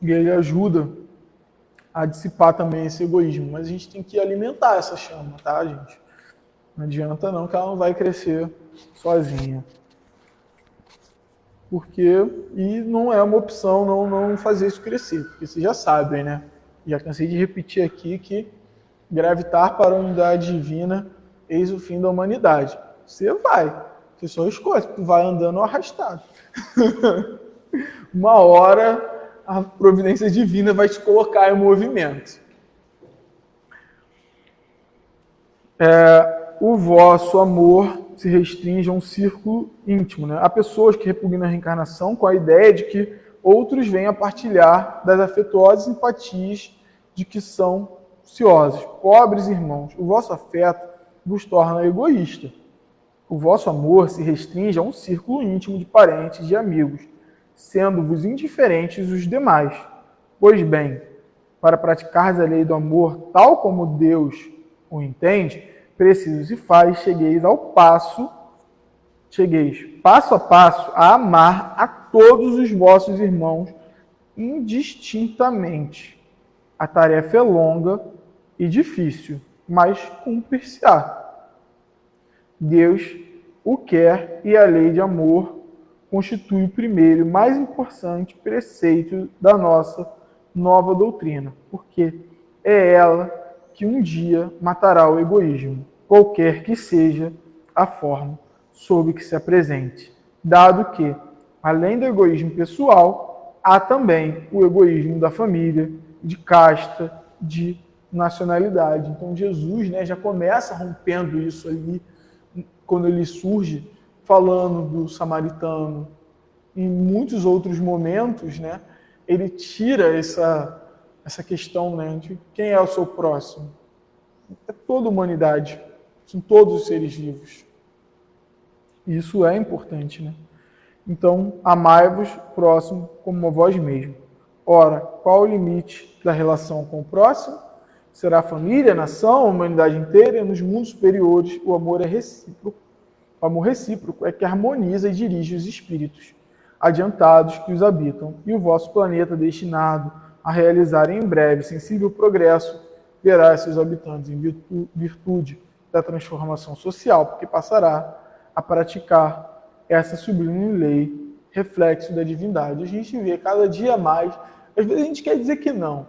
E ele ajuda a dissipar também esse egoísmo. Mas a gente tem que alimentar essa chama, tá, gente? Não adianta não, que ela não vai crescer sozinha. E não é uma opção não fazer isso crescer, porque vocês já sabem, né? Já cansei de repetir aqui que gravitar para a unidade divina, eis o fim da humanidade. Você só escolhe, tu vai andando arrastado. Uma hora a providência divina vai te colocar em movimento. O vosso amor se restringe a um círculo íntimo. Né? Há pessoas que repugnam a reencarnação com a ideia de que outros venham a partilhar das afetuosas simpatias de que são ociosos. Pobres irmãos, o vosso afeto vos torna egoísta. O vosso amor se restringe a um círculo íntimo de parentes e amigos, sendo-vos indiferentes os demais. Pois bem, para praticares a lei do amor tal como Deus o entende, preciso se faz, chegueis passo a passo a amar a todos os vossos irmãos indistintamente. A tarefa é longa e difícil, mas cumprir-se-á. Deus o quer e a lei de amor constitui o primeiro e mais importante preceito da nossa nova doutrina, porque é ela que um dia matará o egoísmo, qualquer que seja a forma sob que se apresente, dado que, além do egoísmo pessoal, há também o egoísmo da família, de casta, de nacionalidade. Então Jesus, né, já começa rompendo isso ali, quando ele surge, falando do samaritano. Em muitos outros momentos, né, ele tira essa questão, né, de quem é o seu próximo. É toda a humanidade, são todos os seres vivos. Isso é importante, né? Então, amai-vos próximo como a vós mesmo. Ora, qual o limite da relação com o próximo? Será a família, a nação, a humanidade inteira? E nos mundos superiores, o amor é recíproco. O amor recíproco é que harmoniza e dirige os espíritos adiantados que os habitam. E o vosso planeta, destinado a realizar em breve sensível progresso, verá seus habitantes em virtude da transformação social, porque passará a praticar essa sublime lei, reflexo da divindade. A gente vê cada dia mais, às vezes a gente quer dizer que não,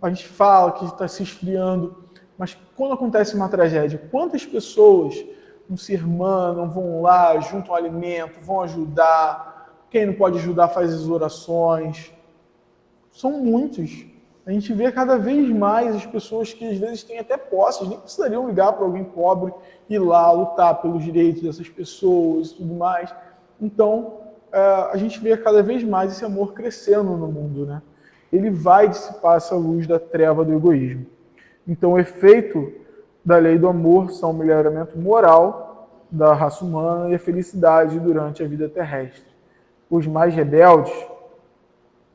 a gente fala que está se esfriando, mas quando acontece uma tragédia, quantas pessoas não se irmanam, vão lá, juntam alimento, vão ajudar, quem não pode ajudar faz as orações, são muitos. a gente vê cada vez mais as pessoas que às vezes têm até posses, nem precisariam ligar para alguém pobre, ir lá lutar pelos direitos dessas pessoas e tudo mais. Então, a gente vê cada vez mais esse amor crescendo no mundo, né? Ele vai dissipar essa luz da treva do egoísmo. Então, o efeito da lei do amor são o melhoramento moral da raça humana e a felicidade durante a vida terrestre. Os mais rebeldes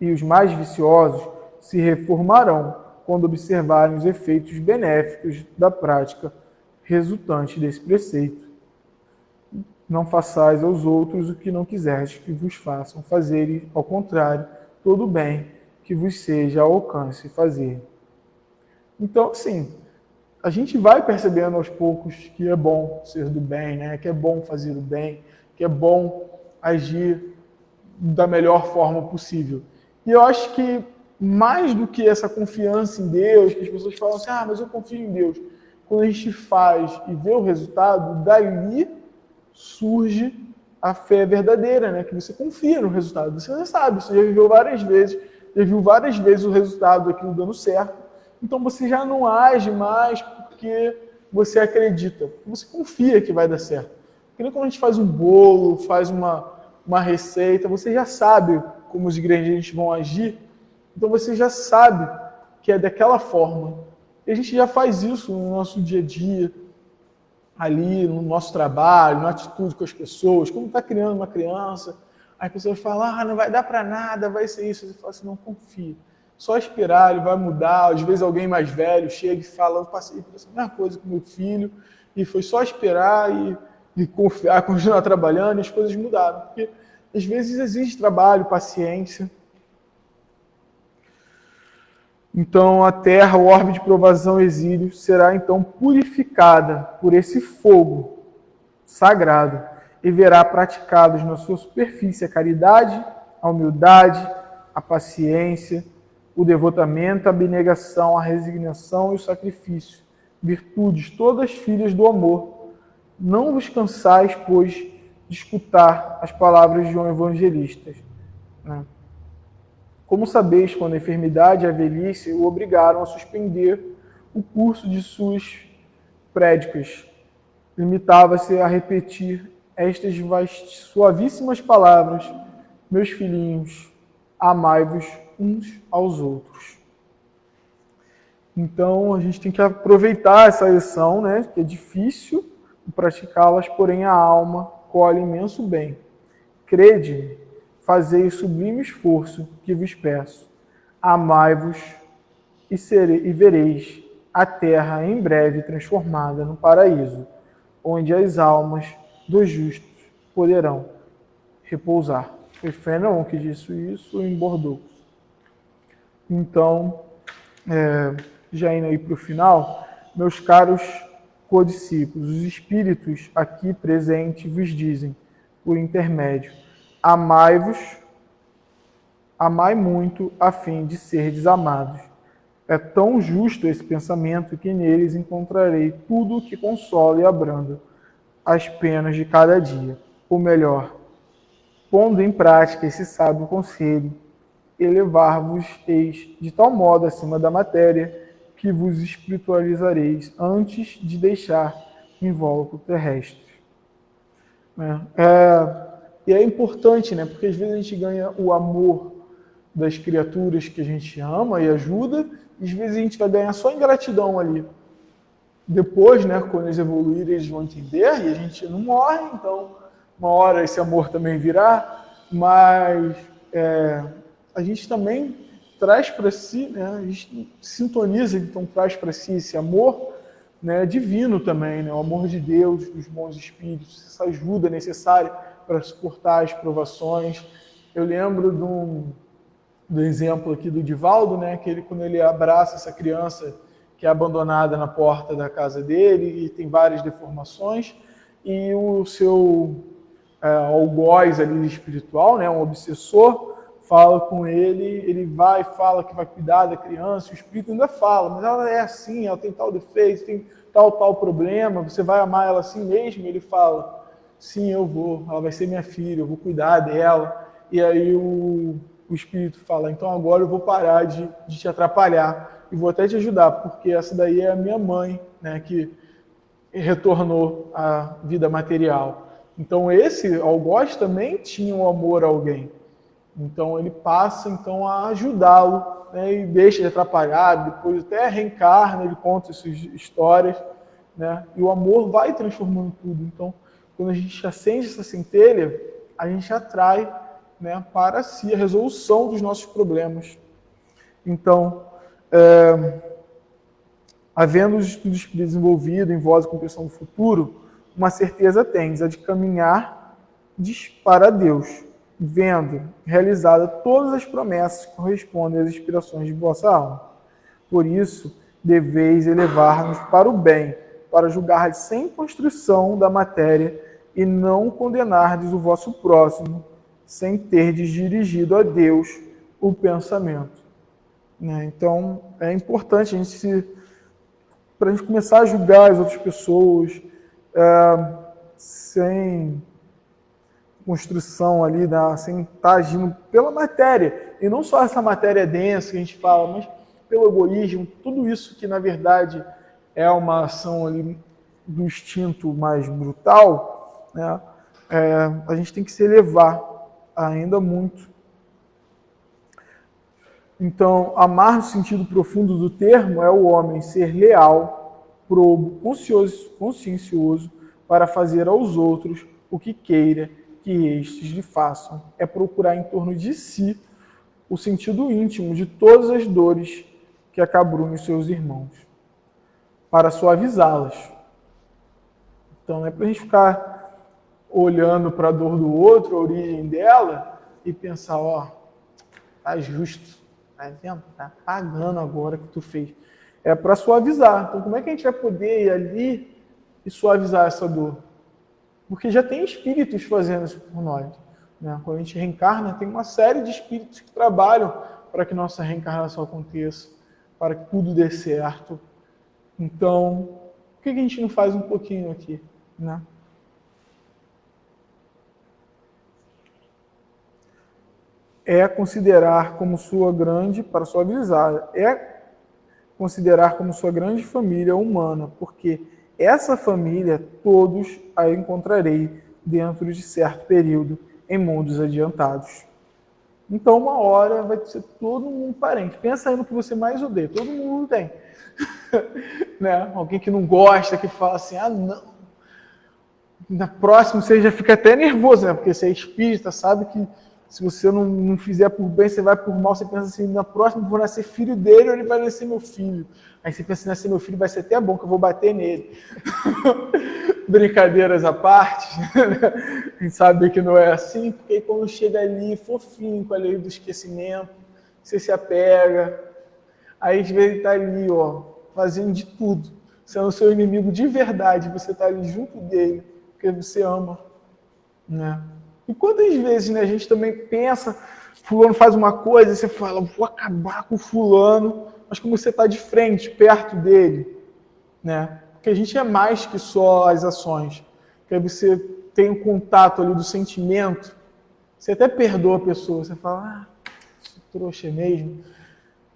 e os mais viciosos se reformarão quando observarem os efeitos benéficos da prática resultante desse preceito. Não façais aos outros o que não quiseres que vos façam fazer, e, ao contrário, todo o bem que vos seja ao alcance fazer. Então, assim, a gente vai percebendo aos poucos que é bom ser do bem, né? Que é bom fazer o bem, que é bom agir da melhor forma possível. E eu acho que mais do que essa confiança em Deus, que as pessoas falam assim, mas eu confio em Deus. Quando a gente faz e vê o resultado, dali surge a fé verdadeira, né? Que você confia no resultado. Você já sabe, você já viveu várias vezes, já viu várias vezes o resultado daquilo dando certo. Então você já não age mais porque você acredita, porque você confia que vai dar certo. Porque nem quando a gente faz um bolo, faz uma receita, você já sabe como os ingredientes vão agir, então você já sabe que é daquela forma. E a gente já faz isso no nosso dia a dia, ali no nosso trabalho, na atitude com as pessoas, como está criando uma criança, as pessoas falam, não vai dar para nada, vai ser isso. Você fala assim, não, confia. Só esperar, ele vai mudar. Às vezes alguém mais velho chega e fala, eu passei por essa mesma coisa com meu filho, e foi só esperar e confiar, continuar trabalhando, e as coisas mudaram. Porque às vezes exige trabalho, paciência. Então a terra, o orbe de provação, exílio, será então purificada por esse fogo sagrado e verá praticados na sua superfície a caridade, a humildade, a paciência, o devotamento, a abnegação, a resignação e o sacrifício, virtudes todas filhas do amor. Não vos cansais, pois, de escutar as palavras de João Evangelista. Como sabeis, quando a enfermidade e a velhice o obrigaram a suspender o curso de suas prédicas, limitava-se a repetir estas suavíssimas palavras: meus filhinhos, amai-vos uns aos outros. Então, a gente tem que aproveitar essa lição, né, que é difícil praticá-las, porém a alma colhe imenso bem. Crede, fazei o sublime esforço que vos peço. Amai-vos e vereis a terra em breve transformada no paraíso, onde as almas dos justos poderão repousar. Foi Fénelon que disse isso em Bordeaux. Então, já indo aí para o final, meus caros codiscípulos, os espíritos aqui presentes vos dizem, por intermédio, amai-vos, amai muito, a fim de serdes amados. É tão justo esse pensamento que neles encontrarei tudo o que consola e abranda as penas de cada dia. Ou melhor, pondo em prática esse sábio conselho, elevar-vos-eis de tal modo acima da matéria que vos espiritualizareis antes de deixar invólucro terrestre. E é importante, né? Porque às vezes a gente ganha o amor das criaturas que a gente ama e ajuda, e às vezes a gente vai ganhar só ingratidão ali. Depois, né, quando eles evoluírem, eles vão entender, e a gente não morre, então uma hora esse amor também virá, mas a gente também traz para si, né, a gente sintoniza, então traz para si esse amor, né, divino também, né, o amor de Deus, dos bons espíritos, essa ajuda necessária para suportar as provações. Eu lembro do exemplo aqui do Divaldo, né, que quando ele abraça essa criança que é abandonada na porta da casa dele e tem várias deformações, e o seu algoz ali espiritual, né, um obsessor, fala com ele, ele vai e fala que vai cuidar da criança, o espírito ainda fala, mas ela é assim, ela tem tal defeito, tem tal problema, você vai amar ela assim mesmo? Ele fala, sim, eu vou, ela vai ser minha filha, eu vou cuidar dela. E aí o o Espírito fala, então agora eu vou parar de te atrapalhar e vou até te ajudar, porque essa daí é a minha mãe, né, que retornou à vida material. Então esse algoz também tinha um amor a alguém. Então ele passa então a ajudá-lo, né, e deixa de atrapalhar, depois até reencarna, ele conta essas histórias, né, e o amor vai transformando tudo. Então, quando a gente acende essa centelha, a gente atrai, né, para si a resolução dos nossos problemas. Então, havendo os estudos desenvolvidos em voz e compreensão do futuro, uma certeza tens, a de caminhar para Deus, vendo realizadas todas as promessas que correspondem às inspirações de vossa alma. Por isso, deveis elevar-nos para o bem, para julgar sem construção da matéria e não condenardes o vosso próximo, sem terdes dirigido a Deus o pensamento. Então, é importante para a gente começar a julgar as outras pessoas sem construção ali, sem estar agindo pela matéria. E não só essa matéria densa que a gente fala, mas pelo egoísmo, tudo isso que, na verdade, é uma ação ali do instinto mais brutal, né? A gente tem que se elevar ainda muito. Então, amar no sentido profundo do termo é o homem ser leal, probo, consciencioso para fazer aos outros o que queira que estes lhe façam. É procurar em torno de si o sentido íntimo de todas as dores que acabrunham os seus irmãos, para suavizá-las. Então, não é para a gente ficar olhando para a dor do outro, a origem dela, e pensar, tá justo, tá vendo? Tá pagando agora o que tu fez. É para suavizar. Então, como é que a gente vai poder ir ali e suavizar essa dor? Porque já tem espíritos fazendo isso por nós, né? Quando a gente reencarna, tem uma série de espíritos que trabalham para que nossa reencarnação aconteça, para que tudo dê certo. Então, por que a gente não faz um pouquinho aqui, né? É considerar como sua grande, para suavizar, é considerar como sua grande família humana, porque essa família todos a encontrarei dentro de certo período em mundos adiantados. Então, uma hora vai ser todo mundo parente. Pensa aí no que você mais odeia. Todo mundo tem. Né? Alguém que não gosta, que fala assim, não. Na próxima você já fica até nervoso, né? Porque você é espírita, sabe que se você não fizer por bem, você vai por mal. Você pensa assim, na próxima eu vou nascer filho dele ou ele vai nascer meu filho. Aí você pensa, nascer meu filho vai ser até bom, que eu vou bater nele. Brincadeiras à parte, a gente sabe que não é assim, porque quando chega ali, fofinho, com a lei do esquecimento, você se apega, aí às vezes ele está ali, fazendo de tudo, sendo seu inimigo de verdade, você está ali junto dele, porque você ama, né? E quantas vezes, né, a gente também pensa, fulano faz uma coisa, e você fala, vou acabar com fulano, mas como você está de frente, perto dele, né? Porque a gente é mais que só as ações. Porque aí você tem um contato ali do sentimento, você até perdoa a pessoa, você fala, esse trouxa é mesmo.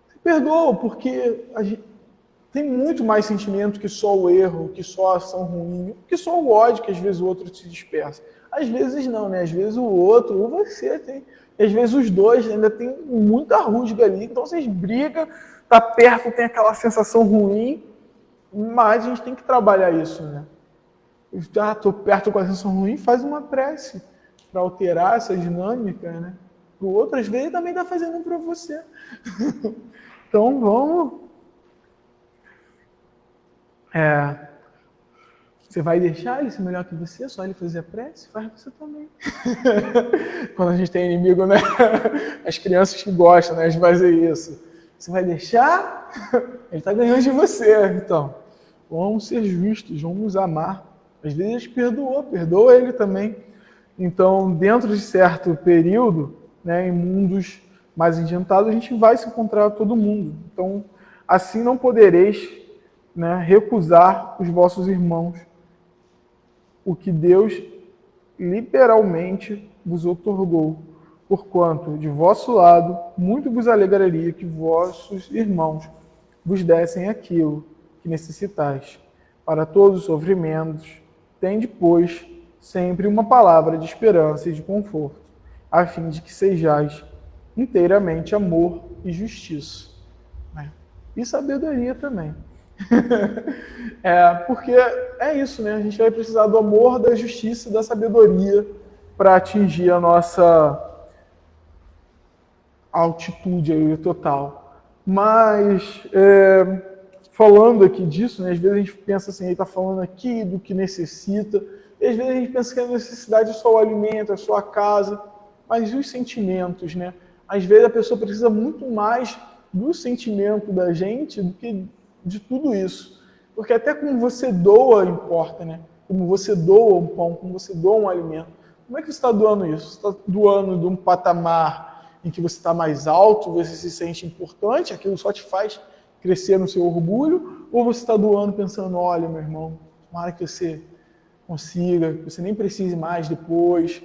Você perdoa, porque a gente tem muito mais sentimento que só o erro, que só a ação ruim, que só o ódio que às vezes o outro se dispersa. Às vezes não, né? Às vezes o outro, ou você tem. E às vezes os dois ainda tem muita rusga ali, então vocês brigam, tá perto, tem aquela sensação ruim, mas a gente tem que trabalhar isso, né? Estou perto com a sensação ruim, faz uma prece para alterar essa dinâmica, né? O outro, às vezes, também está fazendo para você. Então, vamos... Você vai deixar ele ser melhor que você? Só ele fazer a prece? Faz você também. Quando a gente tem inimigo, né? As crianças que gostam, né, de fazer isso. Você vai deixar? Ele está ganhando de você. Então, vamos ser justos, vamos amar. Às vezes a gente perdoa ele também. Então, dentro de certo período, né, em mundos mais adiantados, a gente vai se encontrar todo mundo. Então, assim não podereis, né, recusar os vossos irmãos o que Deus liberalmente vos otorgou, porquanto de vosso lado muito vos alegraria que vossos irmãos vos dessem aquilo que necessitais. Para todos os sofrimentos, tende, pois, sempre uma palavra de esperança e de conforto, a fim de que sejais inteiramente amor e justiça. E sabedoria também. Porque é isso, né? A gente vai precisar do amor, da justiça e da sabedoria para atingir a nossa altitude aí, total. Mas, falando aqui disso, né? Às vezes a gente pensa assim, ele está falando aqui do que necessita, e às vezes a gente pensa que a necessidade é só o alimento, é só a casa, mas e os sentimentos, né? Às vezes a pessoa precisa muito mais do sentimento da gente do que de tudo isso. Porque até como você doa importa, né? Como você doa um pão, como você doa um alimento. Como é que você está doando isso? Você está doando de um patamar em que você está mais alto, você se sente importante, aquilo só te faz crescer no seu orgulho, ou você está doando pensando, olha, meu irmão, tomara que você consiga, que você nem precise mais depois,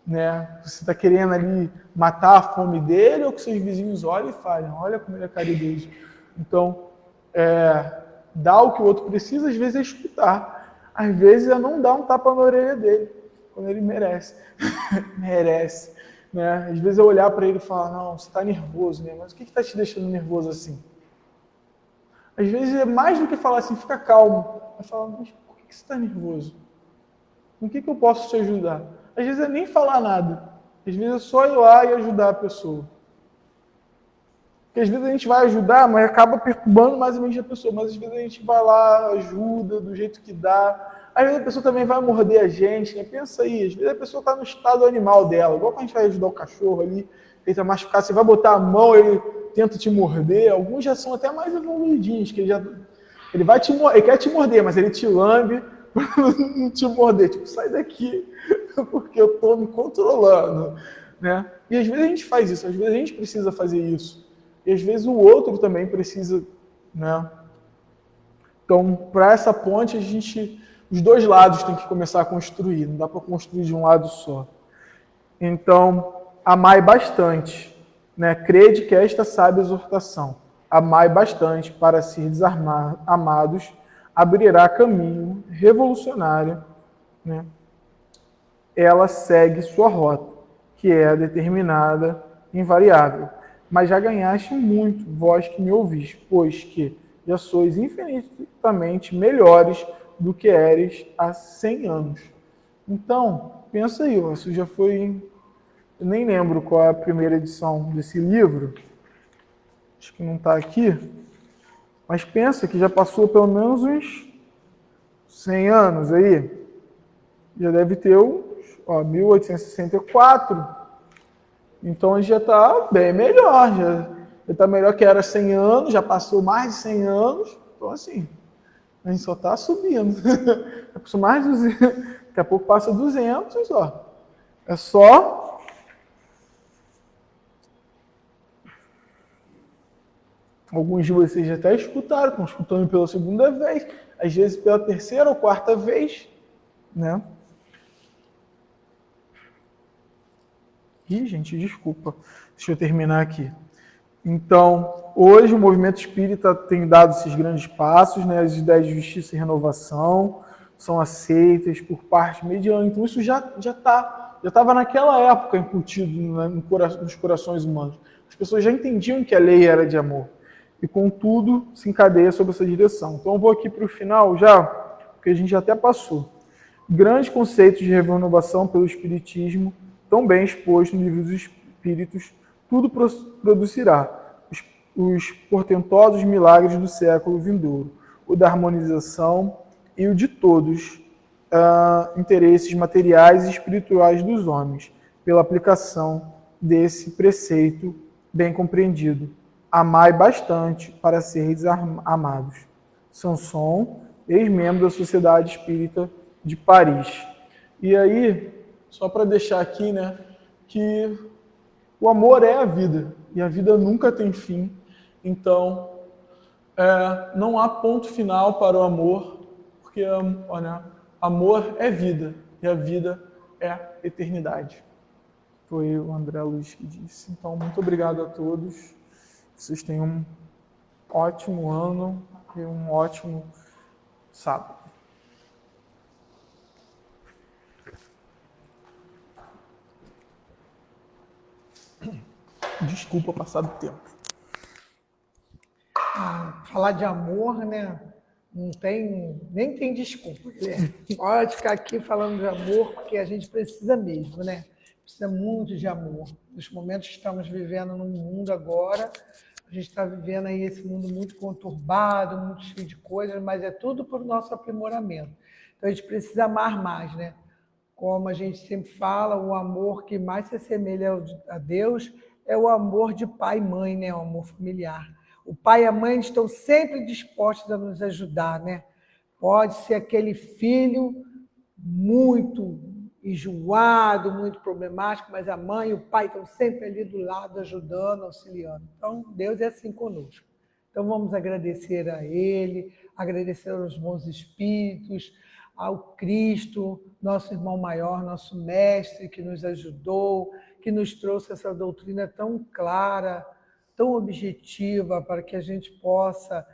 né? Você está querendo ali matar a fome dele, ou que seus vizinhos olhem e falem, olha como ele é caridoso. Então, dar o que o outro precisa, às vezes é escutar. Às vezes é não dar um tapa na orelha dele, quando ele merece. Merece. Né? Às vezes é olhar para ele e falar, não, você está nervoso, né? Mas o que está te deixando nervoso assim? Às vezes é mais do que falar assim, fica calmo. É falar, mas por que você está nervoso? No que eu posso te ajudar? Às vezes é nem falar nada. Às vezes é só ir lá e ajudar a pessoa. Porque às vezes a gente vai ajudar, mas acaba perturbando mais a mente da pessoa. Mas às vezes a gente vai lá, ajuda do jeito que dá. Às vezes a pessoa também vai morder a gente, né? Pensa aí, às vezes a pessoa está no estado animal dela. Igual quando a gente vai ajudar o cachorro ali, ele está machucado, você vai botar a mão, ele tenta te morder. Alguns já são até mais evoluidinhos, que ele quer te morder, mas ele te lambe para não te morder. Tipo, sai daqui, porque eu estou me controlando. Né? E às vezes a gente faz isso, às vezes a gente precisa fazer isso. E às vezes o outro também precisa, né? Então, para essa ponte, os dois lados têm que começar a construir, não dá para construir de um lado só. Então, amai bastante, né? Crede que esta sábia exortação, amai bastante para ser amados, abrirá caminho revolucionário, né? Ela segue sua rota, que é determinada, invariável. Mas já ganhaste muito, vós que me ouvis, pois que já sois infinitamente melhores do que eres há 100 anos. Então, pensa aí, isso já foi... Eu nem lembro qual é a primeira edição desse livro, acho que não está aqui, mas pensa que já passou pelo menos uns 100 anos aí, já deve ter uns 1864, então a gente já está bem melhor, já está melhor que era 100 anos, já passou mais de 100 anos, então assim, a gente só está subindo. Já passou mais de 200, daqui a pouco passa 200, ó. É só... Alguns de vocês já até escutaram, estão escutando pela segunda vez, às vezes pela terceira ou quarta vez, né? Ih, gente, desculpa. Deixa eu terminar aqui. Então, hoje o movimento espírita tem dado esses grandes passos, né? As ideias de justiça e renovação são aceitas por parte mediana. Então, isso já estava naquela época incutido nos corações humanos. As pessoas já entendiam que a lei era de amor. E, contudo, se encadeia sob essa direção. Então, eu vou aqui para o final já, porque a gente já até passou. Grandes conceitos de renovação pelo Espiritismo, tão bem exposto no Livro dos Espíritos, tudo produzirá os portentosos milagres do século vindouro, o da harmonização e o de todos interesses materiais e espirituais dos homens, pela aplicação desse preceito bem compreendido. Amai bastante para seres amados. Sanson, ex-membro da Sociedade Espírita de Paris. E aí, só para deixar aqui, né, que o amor é a vida, e a vida nunca tem fim. Então, não há ponto final para o amor, porque olha, amor é vida, e a vida é eternidade. Foi o André Luiz que disse. Então, muito obrigado a todos. Vocês tenham um ótimo ano e um ótimo sábado. Desculpa passar do tempo. Falar de amor, né? Nem tem desculpa, Guilherme. Pode ficar aqui falando de amor, porque a gente precisa mesmo, né? Precisa muito de amor. Nos momentos que estamos vivendo no mundo agora, a gente está vivendo aí esse mundo muito conturbado, muito cheio de coisas, mas é tudo por nosso aprimoramento. Então a gente precisa amar mais, né? Como a gente sempre fala, o amor que mais se assemelha a Deus é o amor de pai e mãe, né? O amor familiar. O pai e a mãe estão sempre dispostos a nos ajudar, né? Pode ser aquele filho muito enjoado, muito problemático, mas a mãe e o pai estão sempre ali do lado, ajudando, auxiliando. Então, Deus é assim conosco. Então, vamos agradecer a Ele, agradecer aos bons espíritos, ao Cristo, nosso irmão maior, nosso mestre, que nos ajudou, que nos trouxe essa doutrina tão clara, tão objetiva, para que a gente possa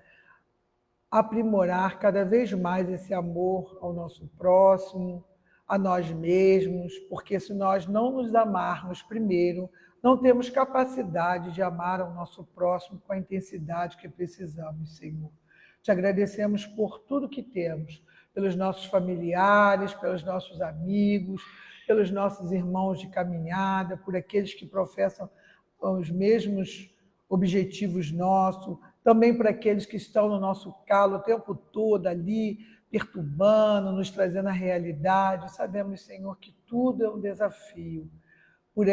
aprimorar cada vez mais esse amor ao nosso próximo, a nós mesmos, porque se nós não nos amarmos primeiro, não temos capacidade de amar ao nosso próximo com a intensidade que precisamos, Senhor. Te agradecemos por tudo que temos, pelos nossos familiares, pelos nossos amigos, pelos nossos irmãos de caminhada, por aqueles que professam os mesmos objetivos nossos, também para aqueles que estão no nosso calo o tempo todo ali, perturbando, nos trazendo a realidade. Sabemos, Senhor, que tudo é um desafio por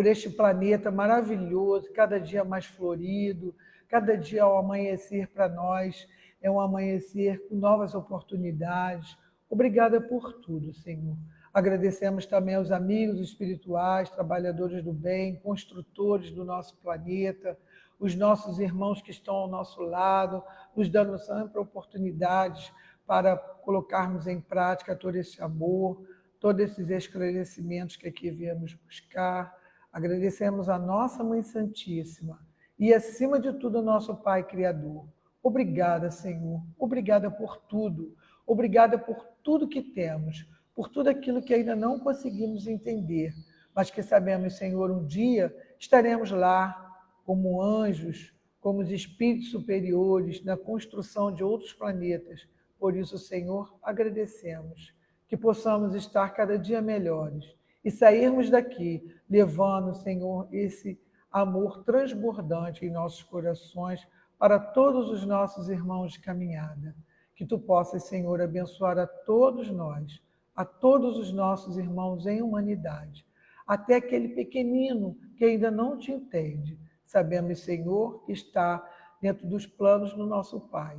este planeta maravilhoso, cada dia mais florido, cada dia ao amanhecer para nós é um amanhecer com novas oportunidades. Obrigada por tudo, Senhor. Agradecemos também aos amigos espirituais, trabalhadores do bem, construtores do nosso planeta, os nossos irmãos que estão ao nosso lado, nos dando sempre oportunidades para colocarmos em prática todo esse amor, todos esses esclarecimentos que aqui viemos buscar. Agradecemos a nossa Mãe Santíssima e, acima de tudo, ao nosso Pai Criador. Obrigada, Senhor. Obrigada por tudo. Obrigada por tudo que temos, por tudo aquilo que ainda não conseguimos entender, mas que sabemos, Senhor, um dia estaremos lá como anjos, como os espíritos superiores, na construção de outros planetas. Por isso, Senhor, agradecemos que possamos estar cada dia melhores e sairmos daqui levando, Senhor, esse amor transbordante em nossos corações para todos os nossos irmãos de caminhada. Que Tu possas, Senhor, abençoar a todos nós, a todos os nossos irmãos em humanidade, até aquele pequenino que ainda não Te entende. Sabemos, Senhor, que está dentro dos planos do nosso Pai.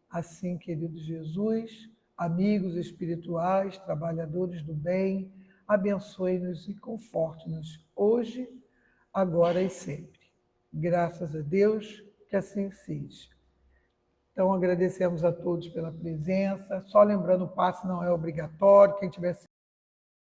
Assim, querido Jesus, amigos espirituais, trabalhadores do bem, abençoe-nos e conforte-nos hoje, agora e sempre. Graças a Deus, que assim seja. Então, agradecemos a todos pela presença. Só lembrando, o passe não é obrigatório. Quem tiver